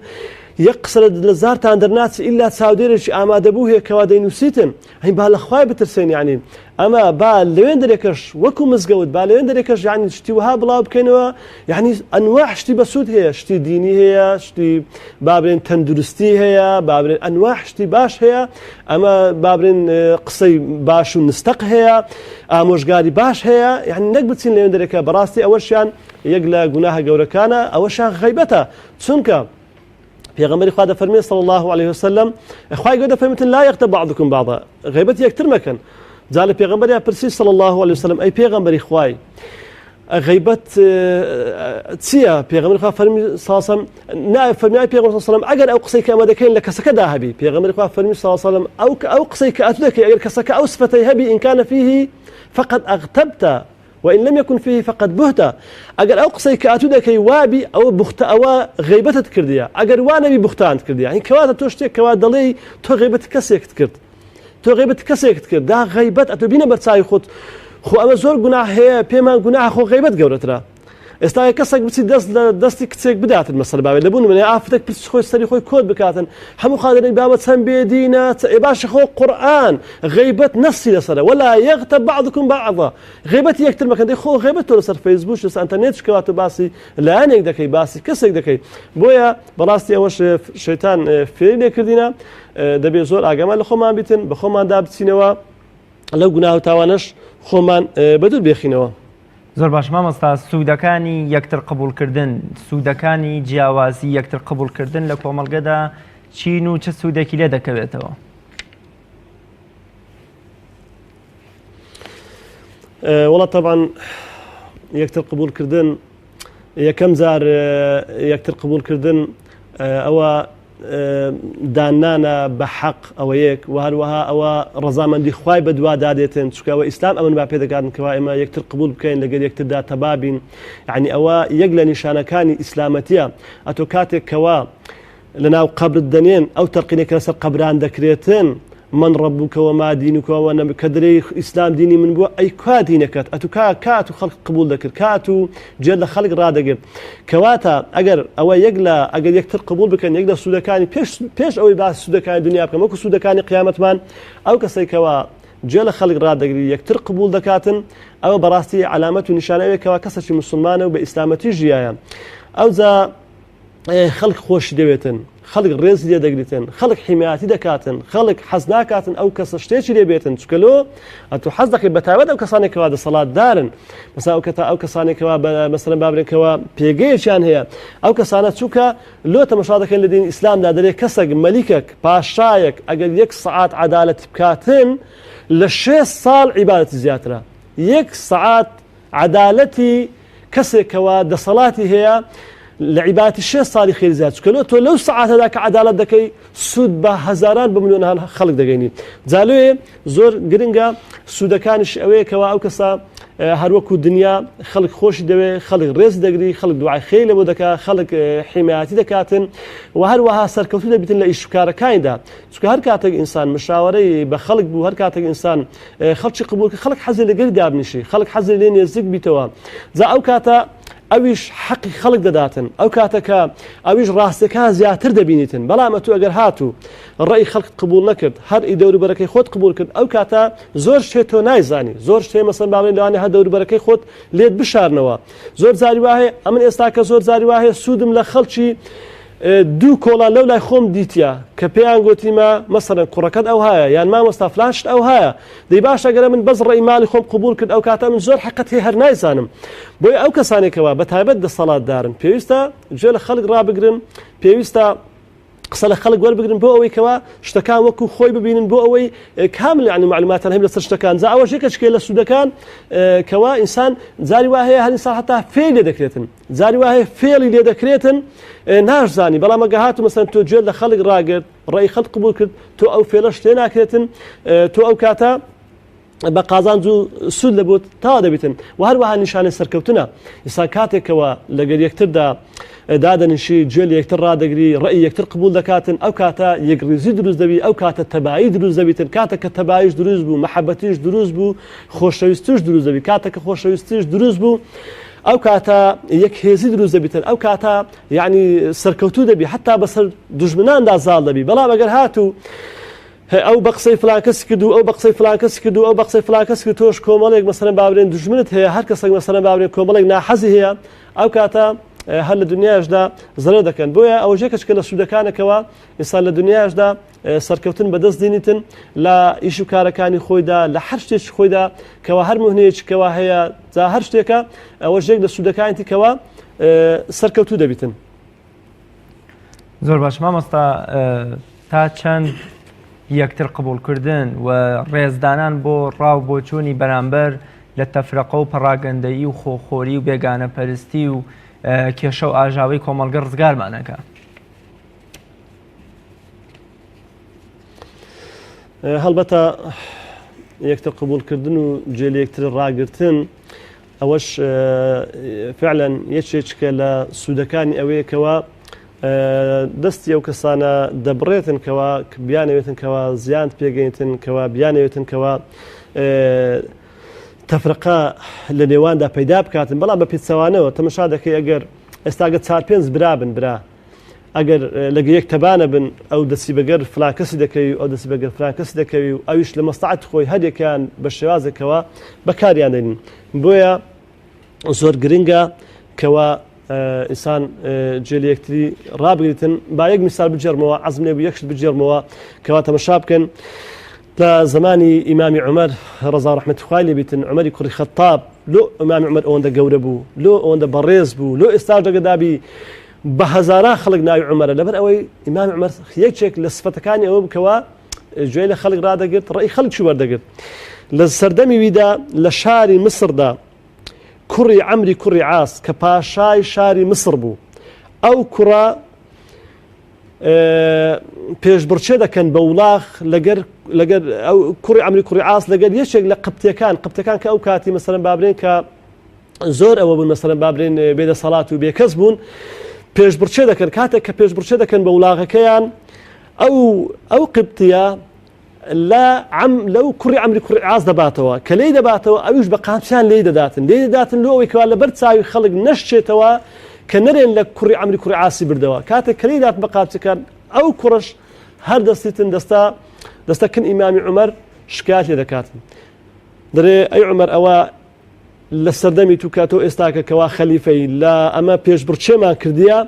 یەک قسە لە زارتان دەرناچی ئیلا چاودێرێکی ئامادەبوو هەیە کەوا دەینووسیتن هەین با لە خوای بترسێن یعنی ئەمە با لەوێن دەرێکەش وەکو مزگەوت با لەوێن دەرێکەش یعنی شتی وها بڵاو بکەینەوە یعنی ئەنواع شتی بەسوود هەیە شتی دینی هەیە شتی بابرێن تەندروستی هەیە بابرێن ئەنواع شتی باش هەیە ئەمە بابرێن قسەی باش و نستەق هەیە ئامۆژگاری باش هەیە یعنی نەک بچین لەوێن دەرێکە بەڕاستی ئەوەشیان یەک لە گوناهە گەورەکانە ئەوەشیان غەیبەتە چونکە پێغەمبەری خوا دەفەرمێ صلی الله عليه وسلم خوای گەورە دەفەرمێتن لا یەغتەب بعضکم بعضا غیبەت یەکتر مەکەن جا لە پێغەمبەریان پرسی صلی الله عليه وسلم ئەی پێغەمبەری خوای غیبەت چییە پێغەمبەری خوا فەرمی صلی الله عليه وسلم پێغەمبەر صلی الله عليه وسلم ئەگەر ئەو قسەی کە ئەمە دەکەین لە کەسەکەدا هەبی پێغەمبەری خوا فەرمی صلی الله عليه وسلم ئەو قسەی کە ئەتو دەکەی ئەگەر کەسەکە ئەو سفەتەی هەبی ئین کان فیه فقد أغتبت وإن لم يكن فيه فقد بهت أجر أو قصي كأتودك وابي أو بخت أو غيبة كرديا أجر وانا ببختان كرديا يعني كواتا توشتك كوات دلي تو غيبة كسيك كرد تو غيبة كسيك كرد ده غيبة أتوبينا برتساي خو أما زور جناح هي بيما جناح خو غيبة جورترا ئێستا کەسێک بچی دەستی کچێک بداتن مەسەر باوێ لەبوون منێ ئافرەتێک پرس خۆی سەری خۆی کۆت بکاتن هەموو خادرێک بابەت چەند بێدینە باشە خۆ قورئان غیبەت نەسی لەسەرە ولا یەغتەب بعضکم بعضا غیبەتی یەکتر مەکەن دەی خۆ غیبەت تۆ لەسەر فەیسبوک لەسەر ئینتەرنێت کەواتە باسی لایەنێک دەکەی باسی کەسێک دەکەی بۆیە بەڕاستی ئەوەش شەیتان فێری لێکردینە دەبێت زۆر ئاگامان لە خۆمان بیتن بە خۆماندا بچینەوە لەو گوناه و تاوانەش خۆمان بەدوور بێخینەوە. زۆر باش مامۆستا سوودەکانی یەکتر قبولکردن سوودەکانی جیاوازی یەکتر قبولکردن لە کۆمەڵگەدا چین و چه سوودێکی لێ دەکەوێتەوە؟ وڵا طبعا یەکتر قبولکردن یەکەم جار یەکتر قبولکردن ئەوە دانانە بە حەق ئەوە یەک و هەروەها ئەوە ڕەزامەندی خوای بە دوا دادێتن چکەوە ئیسلام ئەمن با پێدەکاتن کەوا ئێمە یەکتر قبول بکەین لەگەر یەکتردا تەبابین یعنی ئەوە یەک لە نیشانەکانی ئیسلامەتیە ئەتۆ کاتێک کەوا لەناو قەبرت دەنێن ئەو تەرقینێک لەسەر قەبران دەکرێتن من ربك وما دينك وانا كدري اسلام ديني من بو اي كوا دينك اتو كاتو خلق قبول ذكر كاتو جل خلق رادقر كواتا اگر او يقلا اگر يكتر قبول بكن يقدر سودكاني بيش او باس سودكاني دنيا بكم ماكو سودكاني قيامت مان او كسي كوا جل خلق رادقر يكتر قبول ذكاتن او براستي علامته نشانه كوا كسش مسلمانه وباسلامتي جيايا او ذا خلق خوش دەوێتن خەڵک ڕێز لێ دەگریتن خەڵک حیمایەتی دەکاتن خەڵک حەز ناکاتن ئەو کەسە شتێکی لێ بێتن چکەلۆ ئەتو حەز دەکەی بەتایبەت ئەو کەسانێکەوە دەسەڵاتدارن مەسا ئەو کەسانێکەوە مەسەڵەن بابرێکەوە پێگەیەکیان هەیە ئەو کەسانە چووکە لۆ تەماشا دەکەن لە دینی ئیسلامدا دەرێ کەسێک مەلیکێک پاشایەک ئەگەر 1 سەعات عەدالەت بکاتن لە 6 ساڵ عیبادەتی زیاترە 1 سەعات عەدالەتی کەسێکەوە دەسەڵاتی هەیە لعبات الشيء صار خير زاد شكله تو لو ساعات هذاك عدالة دكي سود بهزاران بمليون خلق دقيني زالوه زور جرينجا سود كان شويه كوا أو كسا هروكو الدنيا خلق خوش دوي خلق ريز دقري خلق دعاء خيل بودكا خلق حماياتي دكاتن وهروها سركوتو بيتن لا اشكار كايندا شكو هر كاتك انسان مشاوري بخلق بو هر كاتك انسان خلق قبول خلق حزن لقل دابنشي خلق حزن لين يزق بيتوا زا او كاتا اویش حقی خلق داداتن او کاتکا اویش راستکا زیاتر دبینیتن بلا ما تو اگر هاتو الرأي خلق قبول نکرد هر ای دوری برکی خود قبول کرد او کاتا زور شتی تو نایزانی زور شتی مثلا باوی لوانی هر دوری برکی خود لید بشارنوا زور زاری واهی امن استاک زور زاری واهی سودم لخلچی دوو کۆڵان لەو لای خۆم دیتە کە پێیان گوتیمە مەسەڵەن کوڕەکەت ئەو هەیە یان مامۆستا فلانشت ئەو هەیە دەی باشە گەرە من بەس ڕێی ماڵی خۆم قبول کرد ئەو کاتە من زۆر حەقەت هەیە هەر نایزانم بۆی ئەو کەسانێکەوە بەتایبەت دەسەڵاتدارن پێویستە گوێ لە خەڵک ڕابگرن پێویستە قسە لە خەڵک وەربگرن بۆ ئەوەی کەوا شتەکان وەکو خۆی ببینن بۆ ئەوەی کامل یعنی معلوماتان هەیە لەسەر شتەکان جا ئەوەش یەکە شکێ لە سوودەکان کەوا ئینسان جاری وا هەیە هەر ئینسان هەتا فێل لێ دەکرێتن جاری وا هەیە فێڵی لێ دەکرێتن ناشزانی بەڵام ئەگە هاتوو مەسەڵەن تۆ گوێت لە خەڵک ڕاگرت ڕێی خەڵک قبول کرد تۆ ئەو فێڵەش تێ ناکرێتن تۆ ئەو کاتە بە قازانج و سود لە بۆت تاوا دەبێتن و هەروەها نیشانەی سەرکەوتنە ئێستا کاتێکەوە لەگەر یەکتردا دادنشی جێل یەکتر ڕادەگری ڕێی یەکتر قبول دەکاتن ئەو کاتە یەکریزی دروست دەبی ئەو کاتە تەبایی دروست دەبێتن کاتە کە تەباییش دروست بوو مەحەبەتیش دروست بوو خۆشەویستیش دروست دەبی کاتە کە خۆشەویستیش دروست بوو ئەو کاتە یەک هێزی دروست دەبیتن ئەو کاتە یعنی سەرکەوتوو دەبی حتا بەسەر دوژمناندا زاڵ دەبی بەڵام ئەگەر هاتوو ئەو بە قسەی فلان کەس کردو ئەو بە قسەی فلان کەس کردو ئەو بە قسەی فلان کەس کرد تۆش کۆمەڵێک مەسەلەن باورێن دوژمنت هەیە هەر کەسێک مەسەلەن باورێن کۆمەڵێک ناحەزی هەیە ئەو کاتە هەر لە دنیاشدا زەرەر دەکەن بۆیە ئەوە ژێکەچکە لە سوودەکانەکەەوە ئینسان لە دنیاشدا سەرکەوتن بەدەست دێنیتن لە ئیش و کارەکانی خۆیدا لە هەر شتێکی خۆیدا کەوا هەر موهنەیەکەوە هەیە جا هەر شتێکە ئەوە ژێک لە سوودەکانی کەوا سەرکەوتوو دەبیتن. زۆر باش مامۆستا تا چەند یەکتر قبولکردن و ڕێزدانان بۆ ڕاو بۆ چوونی بەرامبەر لە تەفرەقە و پەڕاگەندەیی و خۆخۆری و بێگانە پەرستی و کێشە و ئاژاوی کۆمەڵگە ڕزگارمانەکە. هەڵبەتە یەکتر قبولکردن و جێ لە یەکتر ڕاگرتن ئەوەش فعلا یەکێکە لە سوودەکانی ئەوەیەکەوە دەستی ئەو کەسانە دەبڕێتن کەوا بیانەوێتن کەوا زیان پێگەینتن کەوا بیانەوێتن کەوا تەفرقە لە نێواندا پەیدا بکاتن بەڵام بە پێچەوانەوە تەمەشا دەکەی ئەگەر ئێستاگە 4-5 برابن برا ئەگەر لەگە یەک تەبانە بن ئەو دەستی بەگەر فلان کەسی دەکەوی ئەو دەستی بەگەر فلان کەسی دەکەوی و ئەویش لە مەستەعەت خۆی هەرێکیان بە شێوازێکەوە بەکاریان دێنین بۆیە زۆر گرنگە کەوا ئینسان جێ لە یەکتری ڕابگریتن با یەک میسال بجێڕمەوە عەزم لێ بوو یەکشت بجێڕمەوە کەوا تەمەشا بکەن لە زمانی ئیمامی عومەر ڕەزا ڕەحمەتی خوای لێ بیتن عومەری کوڕی خەتاب لۆ ئیمامی عومەر ئەوەندە گەورە بوو لۆ ئەوەندە بەڕێز بوو لۆ ئێستاش دەگەدابی بە هەزاران خەڵک ناوی عومەرە لەبەر ئەوەی ئیمامی عومەر یەکێک لە سفەتەکانی ئەوە بکەوە گوێ لە خەڵک ڕادەگرت ڕێی خەڵکی وەردەگرت لە سەردەمی ویدا لە شاری مسردا کوڕی عەمری کوڕی عاس کە پاشای شاری مسر بوو ئەو کوڕە پێشبڕچێ دەکەن بە وڵاغ لەگەر ئەو کوڕی عەمری کوڕی عاس لەگەر یەکێک لە قبتەکان کە ئەو کاتی مەسەلەن بابرێن کە زۆر ئەوە بوون مەسەلەن بابرێن بێدەسەڵات و بێکەس بوون پێشبڕچێ دەکەن کاتێک کە پێشبڕچێ دەکەن بە وڵاغەکەیان ئەو قبتیە لەو کوڕی عەمری کوڕی عاس دەباتەوە کە لێی دەباتەوە ئەویش بە قامچیان لێی دەداتن لۆ ئەوەی کەوا لەبەر چاوی خەڵک نەشچێتەوە کە نەرێن لە کوڕی عەمری کوڕی عاسی بردەوە کاتێک کە لێی دات بە قامچەکان ئەو کوڕش هەر دەستیتن دەستەکن ئیمامی عومەر شکایەت لێ دەکاتن دەرێ ئەی عومەر ئەوە لە سەردەمی تو کاتۆ ئێستاکە کەوا خەلیفەی لە ئەمە پێشبڕچێمان کردیە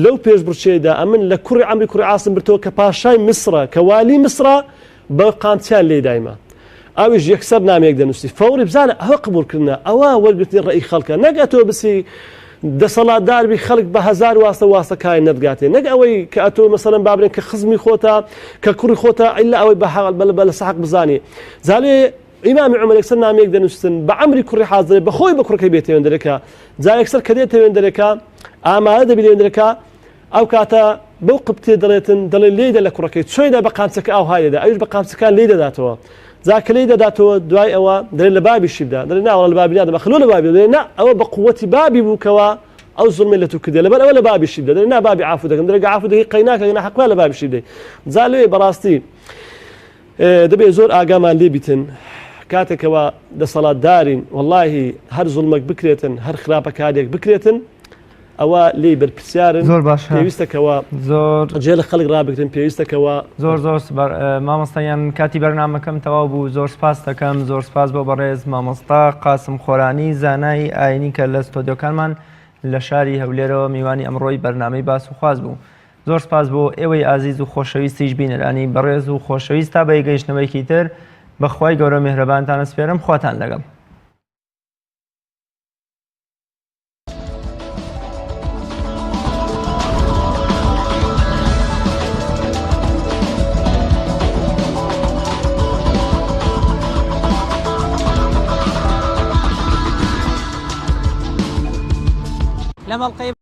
لەو پێشبڕچێدا ئەمن لە کوڕی عەمری کوڕی عاسم بردەوە کە پاشای میسرە کە والی میسرە بە قامچیان لێ دایمە ئەویش یەکسەر نامێک دەنووسی فەوری بزانە ئەوە قبولکردنە ئەوە وەرگرتنی ڕێی خەڵکە نەک ئەتۆ بسی دەسەڵاتداربی خەڵک بە هەزار واستەکانی نەتگاتێ نەک ئەوەی کە ئەتۆ مەسەلەن بابرێن کە خزمی خۆتە کە کوڕی خۆتە ئیلا ئەوەی بە لە سەحەق بزانێ زالێ ئیمامی عومەر یەکسەر نامێک دەنووسن بە عەمری کوڕی حازرێ بەخۆی بە کوڕەکەی بێت تەوێندەرەکە جا یەکسەر کە دێت تەوێندەرەکە ئامادە دەبی لێندەرەکە ئەو کاتە بەو قبتێ دەڵێن لێدە لە کوڕەکەی چۆیدا بە قامچەکە ئاو هایدەدا ئەوش بە قامچەکان لێ دەداتەوە جا کە لێ دەداتەوە دوای ئەوە دەڵێن لە بابی شیبدا دەڵێن ناوەڵە لە بابی نادەم خلۆ لە بابی دەڵێن نا ئەوە بە قووەتی بابی بووکەوە ئەو زوڵمێ لە تو کردێ لەبەر ئەوە لە بابی شیبدا دەڵێن نا بابی عافو دەکەم دەڵێن عافو دەکەی قەیناکە ناحەقا لە بابی شیبدەی جا لێ بەڕاستی دەبێت زۆر ئاگامان لێ بیتن کاتێکەوە دەسەڵاتدارین وەڵاهی هەر زوڵمێک بکرێتن هەر خراپەکارێک بکرێتن ئەوە لێی بەرپرسیارن زۆر باش پێویستەکەەوە زۆر جێ لە خەڵک ڕابگرن پێویستەکەەوە زۆر مامۆستایان کاتی بەرنامەکەم تەواو بوو زۆر سپاس دەکەم زۆر سپاس بۆ بەڕێز مامۆستا قاسم خۆرانی زانای ئاینی کە لە ستۆدیۆکانمان لە شاری هەولێرەوە میوانی ئەمڕۆی بەرنامەی باس و خواز بوو زۆر سپاس بۆ ئێوەی ئازیز و خۆشەویستیش بینەرانی بەڕێز و خۆشەویست تا بە گەیشتنەوەیکی تر بەخوای گەورە میهرەبانتان ئەسپێرم خواتان لەگەڵ لما القيم